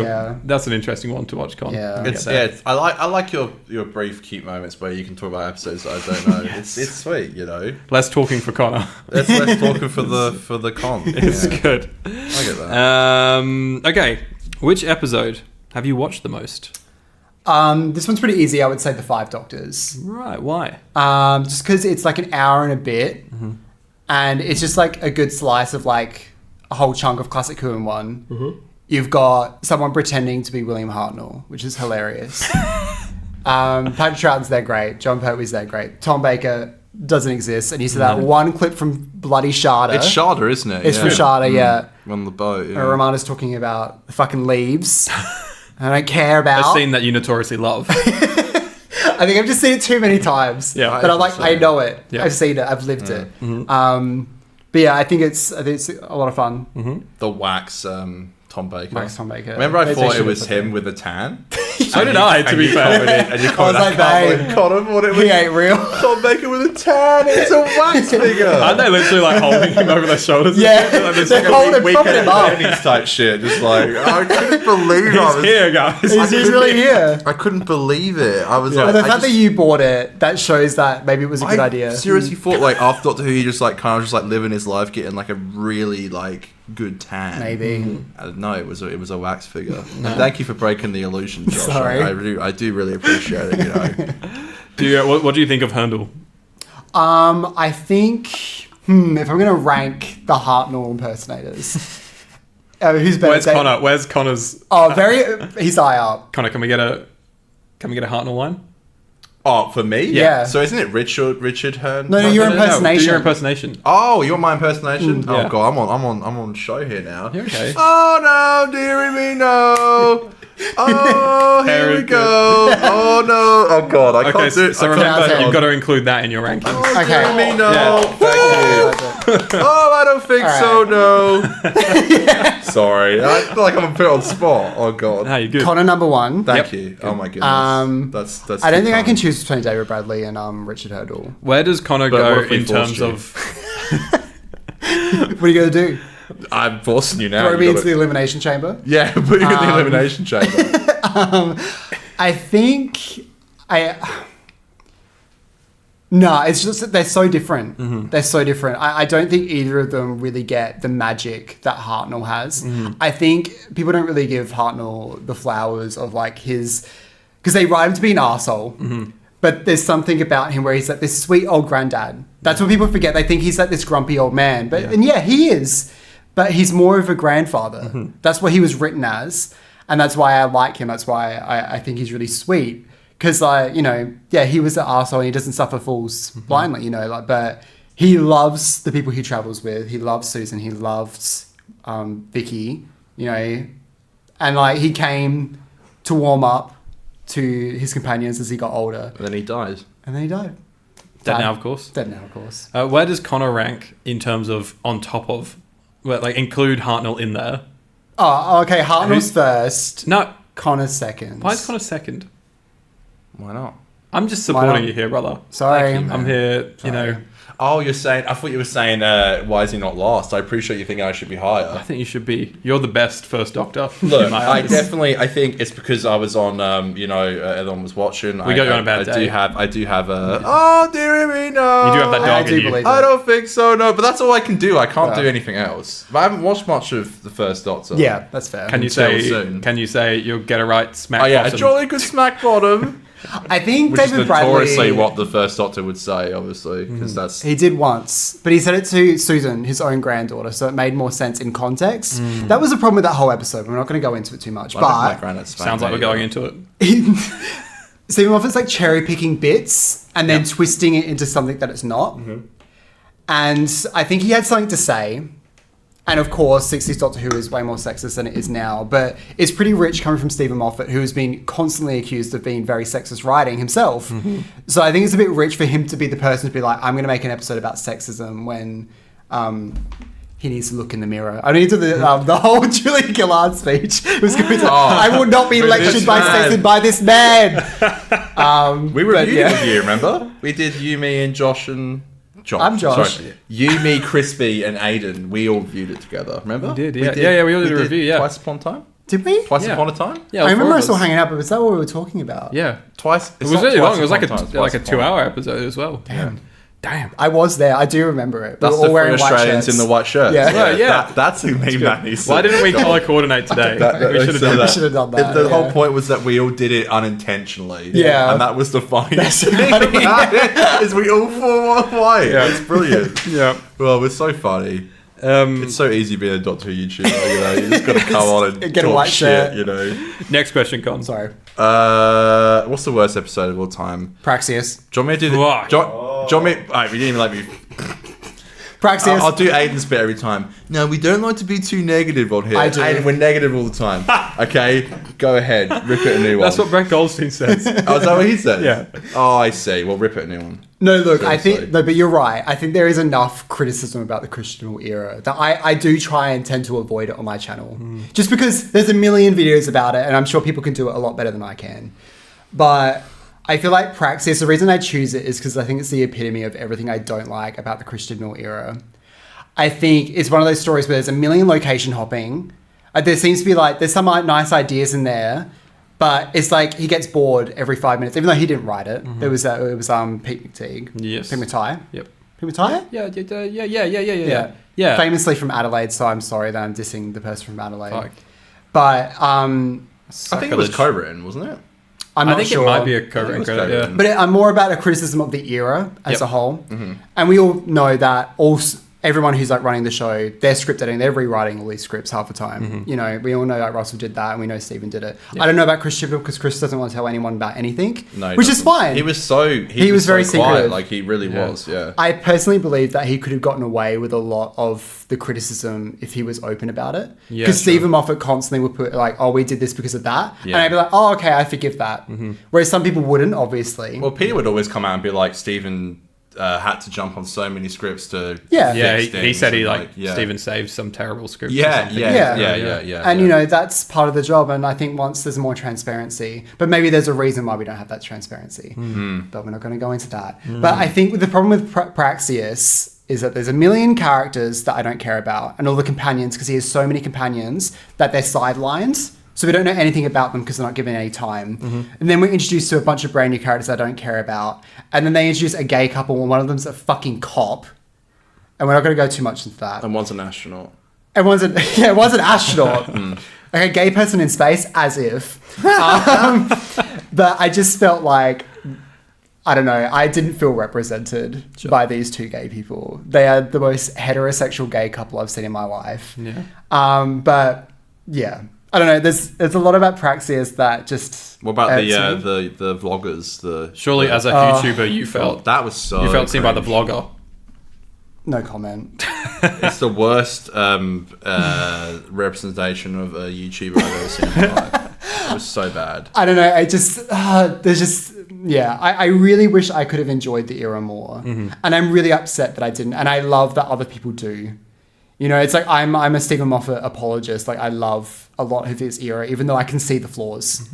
an interesting one to watch, Con. Yeah. I get It's that. I like your brief cute moments where you can talk about episodes that I don't know. It's sweet, you know. Less talking for Connor. Let's talking for the con. It's Yeah, good. I get that. Okay, which episode have you watched the most? This one's pretty easy. I would say The Five Doctors. Right, why? Just because it's like an hour and a bit, and it's just like a good slice of like a whole chunk of classic Who in one. You've got someone pretending to be William Hartnell, which is hilarious. Patrick Troughton's there, great. John Pertwee's there, great. Tom Baker doesn't exist, and you see that one clip from Bloody Sharda. It's Sharda, isn't it? It's from Sharda, yeah. On the boat. Yeah. Where Romana's talking about the fucking leaves. I don't care about. A scene that you notoriously love. I think I've just seen it too many times. Yeah. But I'm like, I know it. Yeah. I've seen it. I've lived it. But yeah, I think it's a lot of fun. The wax Tom Baker. Wax Tom Baker. Remember I They thought should it was have put him with a tan? So did I, to be fair. And you called I was like, babe. Connor what it was. He ain't real. Tom Baker with a tan. It's a wax figure. Aren't they literally like holding him over their shoulders? Yeah. Like, there's They're like a holding week- propping him up. Weekend type shit. Just like I couldn't believe I He's was here, guys. He's really here. I couldn't believe it. I was But like, the I fact that just- you bought it, that shows that maybe it was a good I idea. seriously thought like after Doctor Who, he just like kind of just like living his life, getting like a really like good tan. Maybe. No, it was a wax figure. And thank you for breaking the illusion, Josh. Sorry. I do really appreciate it. You know, What do you think of Herndl? I think, if I'm going to rank the Hartnell impersonators, who's better? Where's Connor? Where's Connor's? Oh, he's high up. Connor, can we get a Hartnell line? Oh, for me? Yeah. So isn't it Richard Hearn? No, your Do impersonation. your impersonation. Oh, you're my impersonation? yeah. Oh god, I'm on show here now. You're okay. Oh no, dearie me no. Oh, here Very we good. go. Oh no. Oh god, I Okay, can't do it. so I can't remember, do it. you've got to include that in your rankings. Oh, Okay. dearie me no. Yeah, Woo! Oh, I don't think so, no. Sorry, I feel like I'm a bit on spot. Oh god. No, you're good. Connor number 1. Thank you. Oh my goodness. That's. I don't too think I can kind. choose between David Bradley and Richard Hurdle. Where does Connor But what go if we in forced terms you? of... What are you going to do? I'm forcing you now. Throw You me gotta- into the elimination chamber? Yeah, put you in the elimination chamber. I think No, it's just that they're so different. Mm-hmm. They're so different. I don't think either of them really get the magic that Hartnell has. Mm-hmm. I think people don't really give Hartnell the flowers of like his... Because they write him to be an arsehole. Mm-hmm. But there's something about him where he's like this sweet old granddad. That's what people forget. They think he's like this grumpy old man. But and yeah, he is. But he's more of a grandfather. Mm-hmm. That's what he was written as. And that's why I like him. That's why I think he's really sweet. Because, like, you know, yeah, he was an arsehole and he doesn't suffer fools blindly, you know. Like, but he loves the people he travels with. He loves Susan. He loves Vicky, you know. And, like, he came to warm up to his companions as he got older. And then he dies. And then he died. Dead now, of course. Dead now, of course. Where does Connor rank in terms of on top of... Well, like, include Hartnell in there? Oh, okay. Hartnell's first. No. Connor's second. Why is Connor second? Why not? I'm just Why supporting not? you here, brother. Sorry. Thank you, I'm here, you know... Oh, you're saying... I thought you were saying, why is he not last? I appreciate you thinking I should be I higher. think you should be... You're the best first Doctor. Look, in my I eyes. definitely... I think it's because I was on, you know, everyone was watching. We got you on a bad day. I do have a... Oh, dearie me, no. You do have that I dog do in you. believe I don't think so, no. But that's all I can do. I can't Yeah. do anything else. But I haven't watched much of the first Doctor. Yeah, that's fair. Can you Until say... soon. Can you say you'll get it right, smack Oh, yeah, a bottom? jolly good smack bottom. I think Which David is notoriously Bradley... what the first Doctor would say, obviously. Because that's... He did once, but he said it to Susan, his own granddaughter, so it made more sense in context. That was the problem with that whole episode. We're not going to go into it too much, my but granddad spanked Sounds like me, we're going yeah. into it. Stephen Moffat's like cherry picking bits and then twisting it into something that it's not. And I think he had something to say. And of course, 60s Doctor Who is way more sexist than it is now. But it's pretty rich coming from Stephen Moffat, who has been constantly accused of being very sexist writing himself. So I think it's a bit rich for him to be the person to be like, I'm going to make an episode about sexism when he needs to look in the mirror. I need to the whole Julia Gillard speech. It was going to, I will not be But lectured this by man- sexism by this man. We But reviewed yeah. it with you, remember? We did you, me, and Josh and... Josh. I'm Josh. Sorry. You, me, Crispy, and Aiden. We all viewed it together, remember? We did, yeah. Yeah, we all did a review, yeah. Twice upon a time? Did we? Twice Yeah. upon a time? Yeah, I remember four of us all us. hanging out, but was that what we were talking about? Yeah. Twice. It was really long. It was like a Twice upon. 2-hour episode as well. Damn. I was there. I do remember it. We That's were all the wearing three white Australians shirts. in the white shirts. Yeah. Right, yeah. That's who made that needs Why didn't we color coordinate today? We should have done We that. should have done that. The yeah. whole point was that we all did it unintentionally. Yeah. And that was the funniest thing funny. about it, is we all four were white. Yeah. It's brilliant. Yeah. Well, we're so funny. It's so easy being a Doctor Who YouTuber, you know. You just got to come on and Get a talk white shit, shirt. you know. Next question, Con. Sorry. What's the worst episode of all time? Praxius. Do you want me to do the... Fuck. Do you want me... Alright, we didn't even let me... Praxius. I'll do Aiden's bit every time. No, we don't like to be too negative on here. I do. Aiden, we're negative all the time. Okay? Go ahead. Rip it a new one. That's what Brett Goldstein says. Oh, is that what he said? Yeah. Oh, I see. Well, rip it a new one. No, look, I Seriously. think... No, but you're right. I think there is enough criticism about the Christian era that I do try and tend to avoid it on my channel. Just because there's a million videos about it, and I'm sure people can do it a lot better than I can. But I feel like Praxis, the reason I choose it is because I think it's the epitome of everything I don't like about the Christian era. I think it's one of those stories where there's a million location hopping. There seems to be like, there's some nice ideas in there, but it's like he gets bored every 5 minutes, even though he didn't write it. It was Pete McTeague. Yes. Pete Matai. Yep. Pete Matai? Yeah. Famously from Adelaide, so I'm sorry that I'm dissing the person from Adelaide. Fuck. But I think it was Sacrilege. co-written, wasn't it? I'm I not think sure. it might be a I think it co-written was credit, yeah. co-written. But I'm more about a criticism of the era as Yep. a whole. And we all know that everyone who's like running the show, they're script editing, they're rewriting all these scripts half the time. You know, we all know like Russell did that, and we know Stephen did it. I don't know about Chris Chibnall because Chris doesn't want to tell anyone about anything, which is fine. He was very so quiet. secretive. Like he really was. Yeah. I personally believe that he could have gotten away with a lot of the criticism if he was open about it. Because Stephen Moffat constantly would put like, "Oh, we did this because of that," and I'd be like, "Oh, okay, I forgive that." Whereas some people wouldn't, obviously. Well, Peter would always come out and be like, Stephen had to jump on so many scripts to he said he Stephen saved some terrible scripts. Yeah. And you know, that's part of the job. And I think once there's more transparency, but maybe there's a reason why we don't have that transparency. But we're not going to go into that. But I think the problem with Praxius is that there's a million characters that I don't care about, and all the companions, because he has so many companions that they're sidelined. So we don't know anything about them because they're not given any time. And then we're introduced to a bunch of brand new characters I don't care about. And then they introduce a gay couple and one of them's a fucking cop. And we're not going to go too much into that. And one's an astronaut. And one's an astronaut. Like a gay person in space, as if. But I just felt like, I don't know, I didn't feel represented by these two gay people. They are the most heterosexual gay couple I've seen in my life. But yeah. I don't know. There's a lot about Praxius that just. What about the vloggers? Surely, as a YouTuber, you felt that was so. You felt seen by the vlogger. No comment. It's the worst representation of a YouTuber I've ever seen in my life. It was so bad. I don't know. I just there's just I really wish I could have enjoyed the era more, and I'm really upset that I didn't. And I love that other people do. You know, it's like I'm a Stephen Moffat apologist. Like I love a lot of his era, even though I can see the flaws.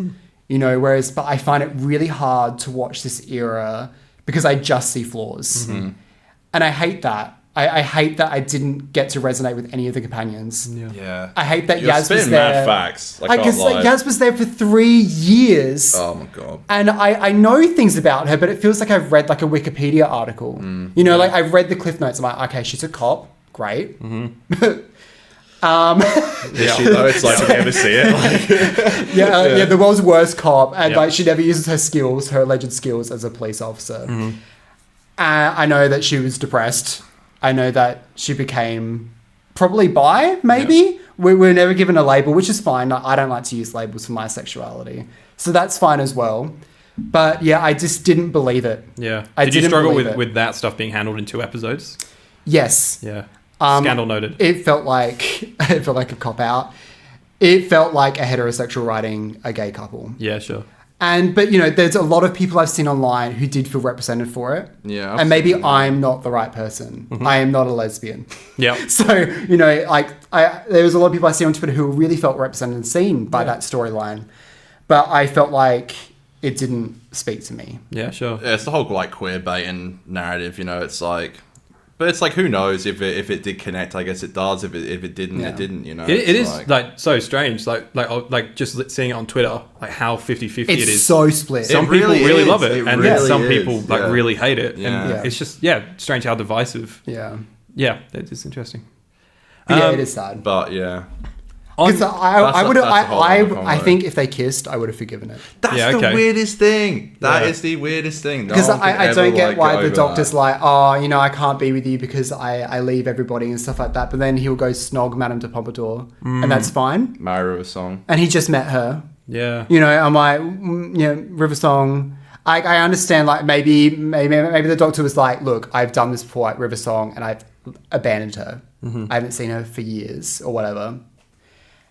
You know, but I find it really hard to watch this era because I just see flaws, and I hate that. I hate that I didn't get to resonate with any of the companions. Yeah. I hate that You're Yaz was there. Mad facts. Like Yaz was there for 3 years. Oh my god. And I know things about her, but it feels like I've read like a Wikipedia article. You know, like I've read the Cliff Notes. I'm like, okay, she's a cop. Great. Is she though? It's like, you ever see it? Like, the world's worst cop, and like she never uses her alleged skills as a police officer. I know that she was depressed. I know that she became probably bi, maybe. We're never given a label, which is fine. I don't like to use labels for my sexuality, so that's fine as well. But yeah, I just didn't believe it. Yeah. Did you struggle with that stuff being handled in 2 episodes? Yes. Yeah. Scandal noted. It felt like a cop out. It felt like a heterosexual writing a gay couple. Yeah, sure. But you know, there's a lot of people I've seen online who did feel represented for it. Yeah. And maybe I'm not the right person. I am not a lesbian. Yeah. So, you know, like there was a lot of people I see on Twitter who really felt represented and seen by that storyline. But I felt like it didn't speak to me. Yeah, sure. Yeah, it's the whole like queer baiting narrative, you know, it's like. But it's like, who knows if it did connect? I guess it does. If it didn't, it didn't. You know, it is like so strange. Like just seeing it on Twitter, like how 50-50 it is. It's so split. Some people really love it, and then some really people like really hate it. Yeah. And it's just strange how divisive. Yeah, it's interesting. Yeah, it is sad. But yeah. Because I think if they kissed, I would have forgiven it. That's the weirdest thing. That is the weirdest thing. Because I don't get why the doctor's like, oh, you know, I can't be with you because I leave everybody and stuff like that. But then he'll go snog Madame de Pompadour, and that's fine. Mary River Song. And he just met her. Yeah. You know, I'm like, you know, River Song. I understand, like, maybe the doctor was like, look, I've done this before at River Song, and I've abandoned her. I haven't seen her for years or whatever.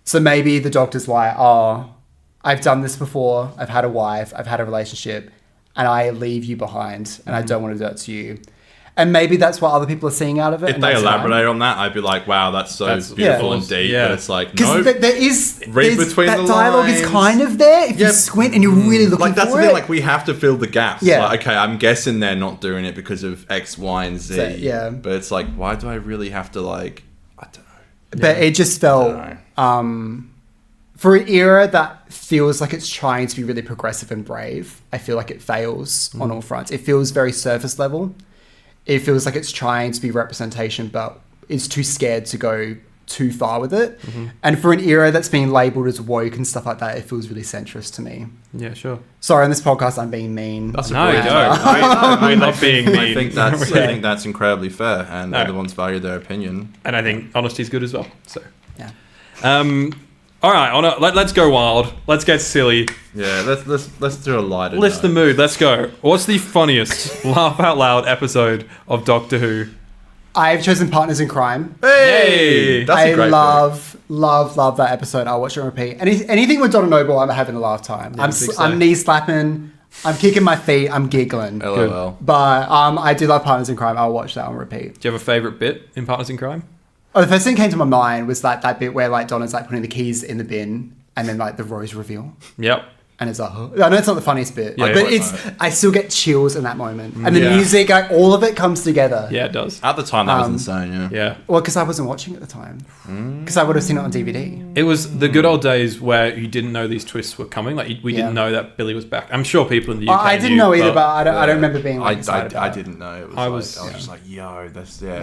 So maybe the doctor's like, oh, I've done this before. I've had a wife. I've had a relationship. And I leave you behind. And I don't want to do that to you. And maybe that's what other people are seeing out of it. If they elaborate on that, I'd be like, wow, that's beautiful and deep. Yeah. But it's like, no. Because there is... Read between that the dialogue lines. Is kind of there if you squint and you're really looking like, that's for the it. thing, like, we have to fill the gaps. Yeah. Like, okay, I'm guessing they're not doing it because of X, Y, and Z. So, yeah. But it's like, why do I really have to, like... I don't know. But it just felt... for an era that feels like it's trying to be really progressive and brave, I feel like it fails on all fronts. It feels very surface level. It feels like it's trying to be representation, but is too scared to go too far with it. And for an era that's being labelled as woke and stuff like that, it feels really centrist to me. Yeah, sure. Sorry, on this podcast, I'm being mean. That's No, no, you no. don't. I love being mean. I think that's incredibly fair, and No. everyone's value their opinion. And I think honesty's good as well. So, Yeah. All right, let's go wild. Let's get silly. Yeah, let's do a lighter. Lift the note. mood. Let's go. What's the funniest laugh out loud episode of Doctor Who? I've chosen Partners in Crime. Hey! That's a I great love that episode. I'll watch it on repeat. Anything with Donna Noble, I'm having a laugh time. Yeah, I think so. I'm knee slapping. I'm kicking my feet. I'm giggling. pick. LOL. But I do love Partners in Crime. I'll watch that on repeat. Do you have a favourite bit in Partners in Crime? Oh, the first thing that came to my mind was like that bit where like Donna's like putting the keys in the bin and then like the rose reveal. Yep. And it's like, I know it's not the funniest bit, Yeah, but yeah. I still get chills in that moment. And the Yeah. music, like, all of it comes together. Yeah, it does. At the time, that was insane. Yeah. Yeah. Well, because I wasn't watching at the time. Because I would have seen it on DVD. It was the good old days where you didn't know these twists were coming. Like we Yeah. didn't know that Billy was back. I'm sure people in the UK I didn't knew, know either, but I don't remember being like, I excited about it. didn't know. It was I like, was- I was yeah. just like, yo,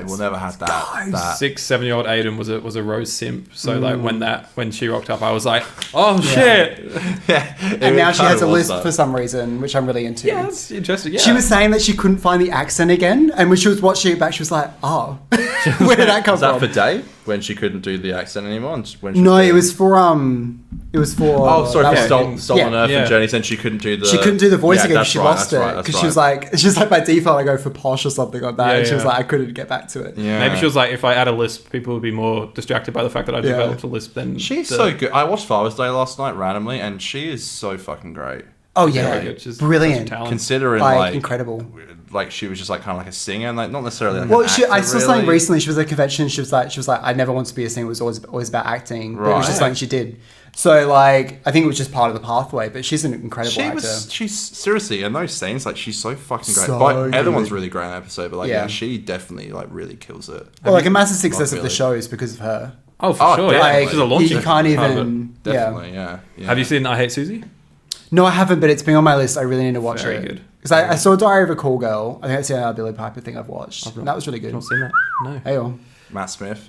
we'll never have that. 6-7-year-old Aiden was a Rose simp. So like when she rocked up, I was like, oh shit. Yeah. And now she has a list for some reason, which I'm really into. Yeah, that's interesting. Yeah. She was saying that she couldn't find the accent again, and when she was watching it back, she was like, "Oh, where did that come Was that from?" for Dave when she couldn't do the accent anymore? And when she No, was it was for Oh, sorry, that for one. Stolen Yeah. Earth Yeah. and Journey. Then she couldn't do the. She couldn't do the voice Yeah, again. that's She right, lost that's right, it that's because she was right. like, it's just like by default I go for posh or something like that. Yeah, and she was yeah. like, I couldn't get back to it. Yeah. Maybe she was like, if I add a lisp, people would be more distracted by the fact that I Yeah. developed a lisp than She's the- so good. I watched Father's Day last night randomly, and she is so fucking great. Oh very yeah, good. She's brilliant, such a talent. Considering like incredible. like she was just like kind of like a singer, and like not necessarily. Like Well, an I actor, saw something really. recently. She was at a convention. She was like, I never wanted to be a singer. It was always about acting. But it was Right. just something she did. So like, I think it was just part of the pathway. But she's an incredible actor. She's seriously in those scenes like she's so fucking great. So But everyone's good. really great in that episode, but like Yeah. yeah, she definitely like really kills it. Well, like a massive success of the Billy. show is because of her. Oh, for Oh, sure. Yeah. definitely. Like, She's a launcher. you can't part of it. even. Yeah. Definitely, yeah. Have you seen I Hate Susie? No, I haven't, but it's been on my list. I really need to watch Very it. good. Because I saw Diary of a Call Girl. I think that's the only Billy Piper thing I've watched. I've not- And that was really I've good. not seen that. No. Hey, oh. Matt Smith?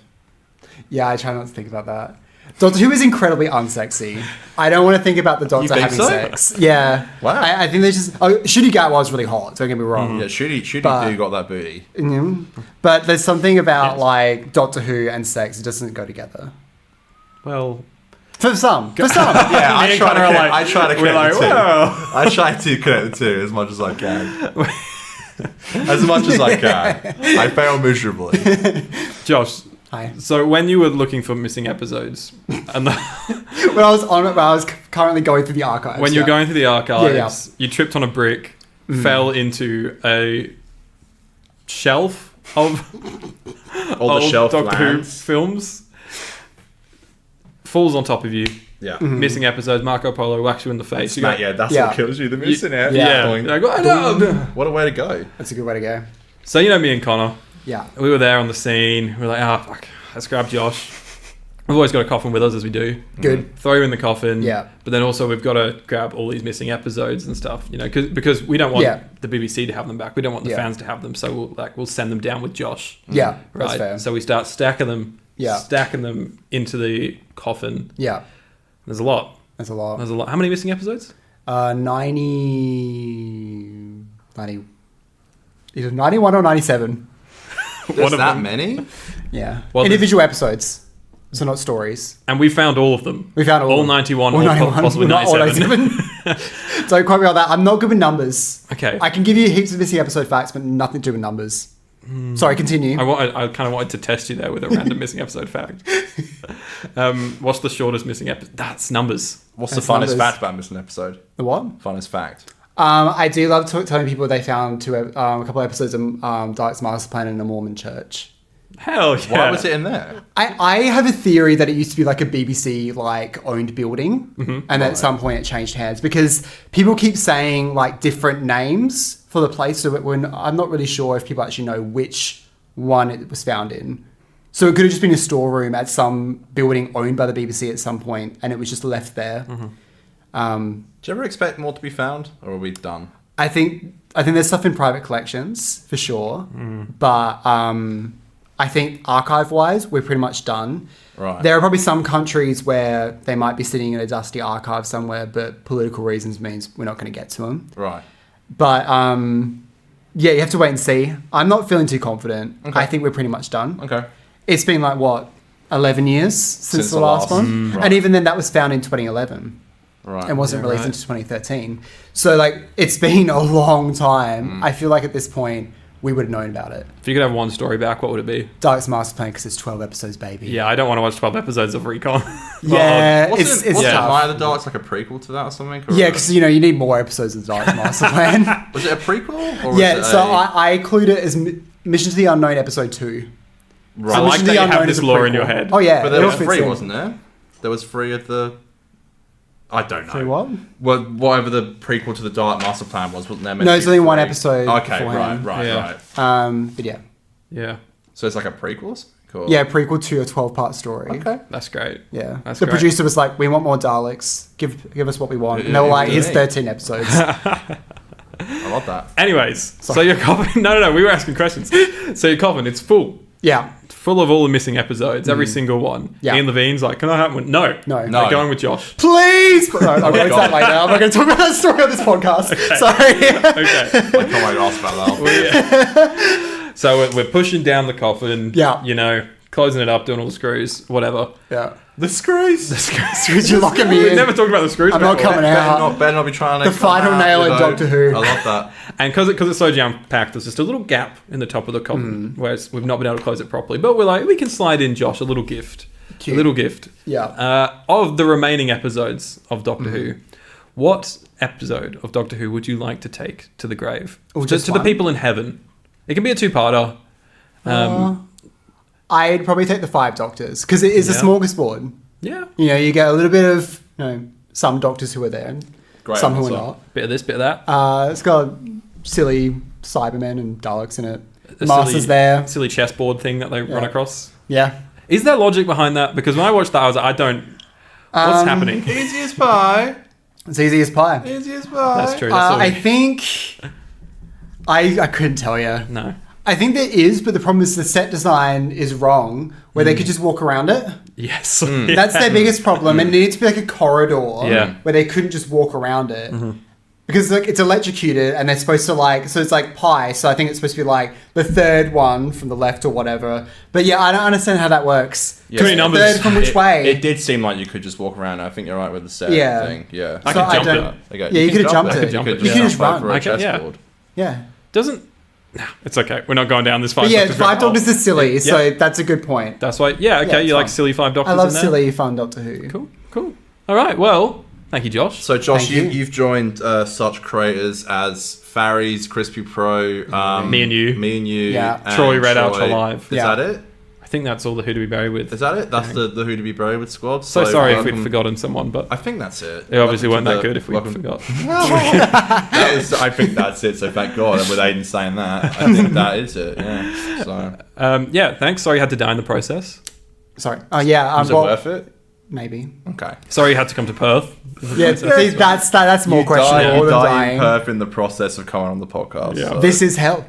Yeah, I try not to think about that. Doctor Who is incredibly unsexy. I don't want to think about the Doctor think having so? sex. Yeah. Wow. I think they just... Oh, Shooty Gat was really hot, don't get me wrong. Yeah, Shooty But- do got that booty. But there's something about, Yes. like, Doctor Who and sex. It doesn't go together. Well, For some. For some. Yeah, Me I and try to Connor are connect, like- I try to we're connect the like, two. "Wow." I try to connect the two as much as I can. As much as I can. I fail miserably. Josh, Hi. so when you were looking for missing episodes, and When I was currently going through the archives. when you're yeah. going through the archives, Yeah. you tripped on a brick, fell into a shelf of All the old shelf Doctor Who lands. films, falls on top of you, Yeah. missing episodes, Marco Polo whacks you in the face. You go, Matt, yeah, that's Yeah. what kills you. The missing out. yeah. Boing. You're like, "Oh, no." What a way to go. That's a good way to go. So you know me and Connor, Yeah. we were there on the scene. We were like, fuck, let's grab Josh. We've always got a coffin with us as we do. Good. Throw you in the coffin. Yeah. But then also we've got to grab all these missing episodes and stuff, you know, because we don't want Yeah. the BBC to have them back. We don't want the Yeah. fans to have them. So we'll send them down with Josh. Yeah. That's Right. fair. So we start stacking them. Yeah. Stacking them into the coffin. Yeah. There's a lot. That's a lot. There's a lot. How many missing episodes? 90, either 91 or 97. There's of that them. many? Yeah. Well, Individual episodes. So not stories. And we found all of them. We found all 91 all or 91, possibly not all 97. Don't quote me on that. I'm not good with numbers. Okay. I can give you heaps of missing episode facts, but nothing to do with numbers. Sorry, continue. I kind of wanted to test you there with a random missing episode fact. What's the shortest missing episode? That's numbers. What's That's the funnest numbers. fact about missing episode? The what? Funnest fact. I do love telling people they found a couple episodes of Dalek's Master Plan in a Mormon church. Hell yeah. Why was it in there? I have a theory that it used to be like a BBC like owned building, and at some point it changed hands because people keep saying like different names for the place. So I'm not really sure if people actually know which one it was found in. So it could have just been a storeroom at some building owned by the BBC at some point, and it was just left there. Do you ever expect more to be found, or are we done? I think there's stuff in private collections for sure, but I think archive-wise we're pretty much done. Right. There are probably some countries where they might be sitting in a dusty archive somewhere, but political reasons means we're not going to get to them. Right. But yeah, you have to wait and see. I'm not feeling too confident. Okay. I think we're pretty much done. Okay. It's been like, what, 11 years since the last one? Right. And even then, that was found in 2011 Right. and wasn't released until 2013. So, like, it's been a long time. I feel like at this point, we would have known about it. If you could have one story back, what would it be? Dark's Master Plan, because it's 12 episodes, baby. Yeah, I don't want to watch 12 episodes of Recon. Yeah, Wasn't it's tough. Night of the Dark's like a prequel to that or something? Or Yeah, because, you know, you need more episodes of Dark's Master Plan. was it a prequel? Or was Yeah, it so I include it as Mission to the Unknown Episode 2. Right. I So like Mission to that the you Unknown have is this a lore in your prequel. head. Oh, yeah. But it there all was fits three, in. wasn't there? There was three of the... I don't know. Three what? Well, whatever the prequel to the Dark Master Plan wasn't there meant No, to it's be only one three? episode Okay, beforehand. right. Yeah. But yeah. Yeah, So it's like a prequel? Cool. Yeah, prequel to a 12-part story. Okay. that's great. Yeah. That's The great. producer was like, we want more Daleks. Give us what we want. And they were Yeah, like, here's yeah. 13 episodes. I love that. Anyways, so your coffin... No, we were asking questions. So your coffin, it's full. Yeah. Full of all the missing episodes, every single one. Yeah. Ian Levine's like, can I have one? No. No. No. We're going with Josh. Please! But no, I'll go into that later. I'm not going to talk about that story on this podcast. Sorry. Okay. I can't wait to ask about that. So we're pushing down the coffin. Yeah. You know, closing it up, doing all the screws, whatever. Yeah. The screws. Screws, you're locking me We've in. never talked about the screws I'm not before. coming out. Better not be trying to The final come out, nail you in know. Doctor Who. I love that. And because it's so jam-packed, there's just a little gap in the top of the coffin, whereas we've not been able to close it properly. But we're like, we can slide in, Josh, a little gift. Cute. A little gift. Yeah. Of the remaining episodes of Doctor Who, what episode of Doctor Who would you like to take to the grave? Oh, to just the one? people in heaven. It can be a two-parter. I'd probably take the 5 Doctors, because it is a Yeah. smorgasbord. Yeah. You know, you get a little bit of, you know, some Doctors who are there, and Great some who are answer. not. Bit of this, bit of that. It's got silly Cybermen and Daleks in it. A Masters silly- there. Silly chessboard thing that they run across. Yeah. Is there logic behind that? Because when I watched that, I was like, I don't... What's happening? Easy as pie. It's easy as pie. Easy as pie. That's true. That's all I think... I couldn't tell you. No. I think there is, but the problem is the set design is wrong, where they could just walk around it. Yes. That's their biggest problem, and it needs to be like a corridor Yeah. where they couldn't just walk around it. Because like it's electrocuted, and they're supposed to like, so it's like pi, so I think it's supposed to be like the third one from the left or whatever. But yeah, I don't understand how that works. Yeah. Too many numbers. Third from which way? It did seem like you could just walk around. I think you're right with the set Yeah. thing. Yeah. I So could jump don't- it. Okay. Yeah, you can could've jumped jump it. You You could could just run. over a I can- yeah. chessboard. Yeah. Doesn't... No, it's okay. We're not going down this 5 But yeah, Doctors 5 rabbit hole. Doctors is silly, Yeah. so that's a good point. That's why... Yeah, okay. Yeah, you it's like fun. silly 5 Doctors I love in there? silly, fun Doctor Who. Cool. All right, well... Thank you, Josh. So, Josh, Thank you. you've joined such creators as Farry's, Crispy Pro, Me and you. Yeah. and Troy Red Ultra Troy. Live. Is Yeah. that it? I think that's all the Who to be buried with. Is that it? That's the Who to be buried with squad. So sorry if welcome- we'd forgotten someone, but I think that's it. it obviously weren't Welcome that to good if we welcome- forgot. That was, I think that's it. So thank God. And with Aiden saying that, I think that is it. Yeah. So Yeah, thanks. Sorry you had to die in the process. Sorry. Oh yeah, was it well, worth it? maybe. Okay. Sorry you had to come to Perth. Yeah, see, that's more questionable You than die in dying. Perth in the process of coming on the podcast. Yeah. so- This is hell.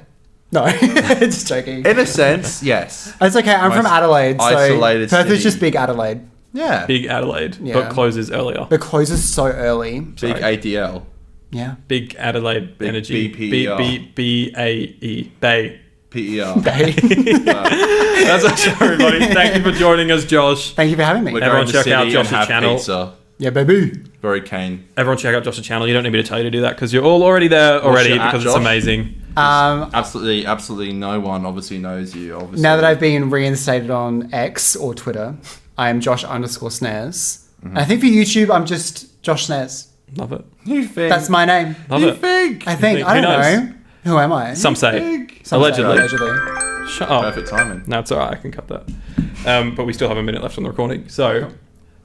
No, just joking. in a sense, yes. It's okay. I'm from Adelaide, so isolated Perth city. is just big Adelaide. Yeah. Big Adelaide, Yeah. but closes earlier. It closes so early. Big ADL. Yeah. Big Adelaide Big Energy. BPER. B-A-E. Bay. PER. That's our show, everybody. Thank you for joining us, Josh. Thank you for having me. We're Everyone going to check city out and Josh's have channel. Pizza. Yeah, baby. Very keen. Everyone check out Josh's channel. You don't need me to tell you to do that because you're all already there already your at, because it's Josh? amazing. Absolutely no one obviously knows you. Obviously. Now that I've been reinstated on X or Twitter, I am Josh_Snares. And I think for YouTube, I'm just Josh Snares. Love it. You think? That's my name. Love you it. think? I think. Who I don't knows? know. Who am I? Some say. Think? Some say, Allegedly. allegedly. Shut up. Perfect timing. No, it's all right. I can cut that. But we still have a minute left on the recording. So,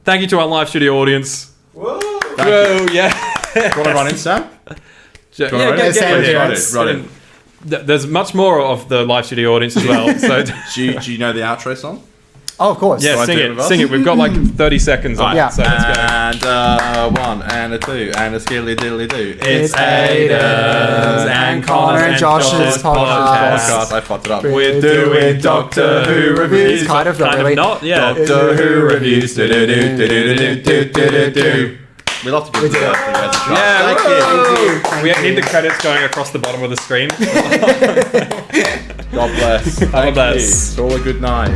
thank you to our live studio audience. Whoa. Whoa, yeah. Do you want to run in, Sam? Yeah, Do you want to get run in? in. Run Yeah, it, run it. There's much more of the live studio audience as well. So, Do you know the outro song? Oh, of course. Yeah, Wanna sing do it it. with us? Sing it. We've got like 30 seconds on Yeah. it, so let's go. And one, and a two, and a skilly diddly do. It's Aidan's and Connor and Josh's podcast. I fucked it up. We're doing Doctor Who reviews. It's Kind of, not really. not, yeah. Doctor Who reviews. Do-do-do-do-do-do-do-do-do. We love to give the guys a shot. Yeah, Thank we need the credits going across the bottom of the screen. you. God bless. God Thank bless. you. It's all a good night.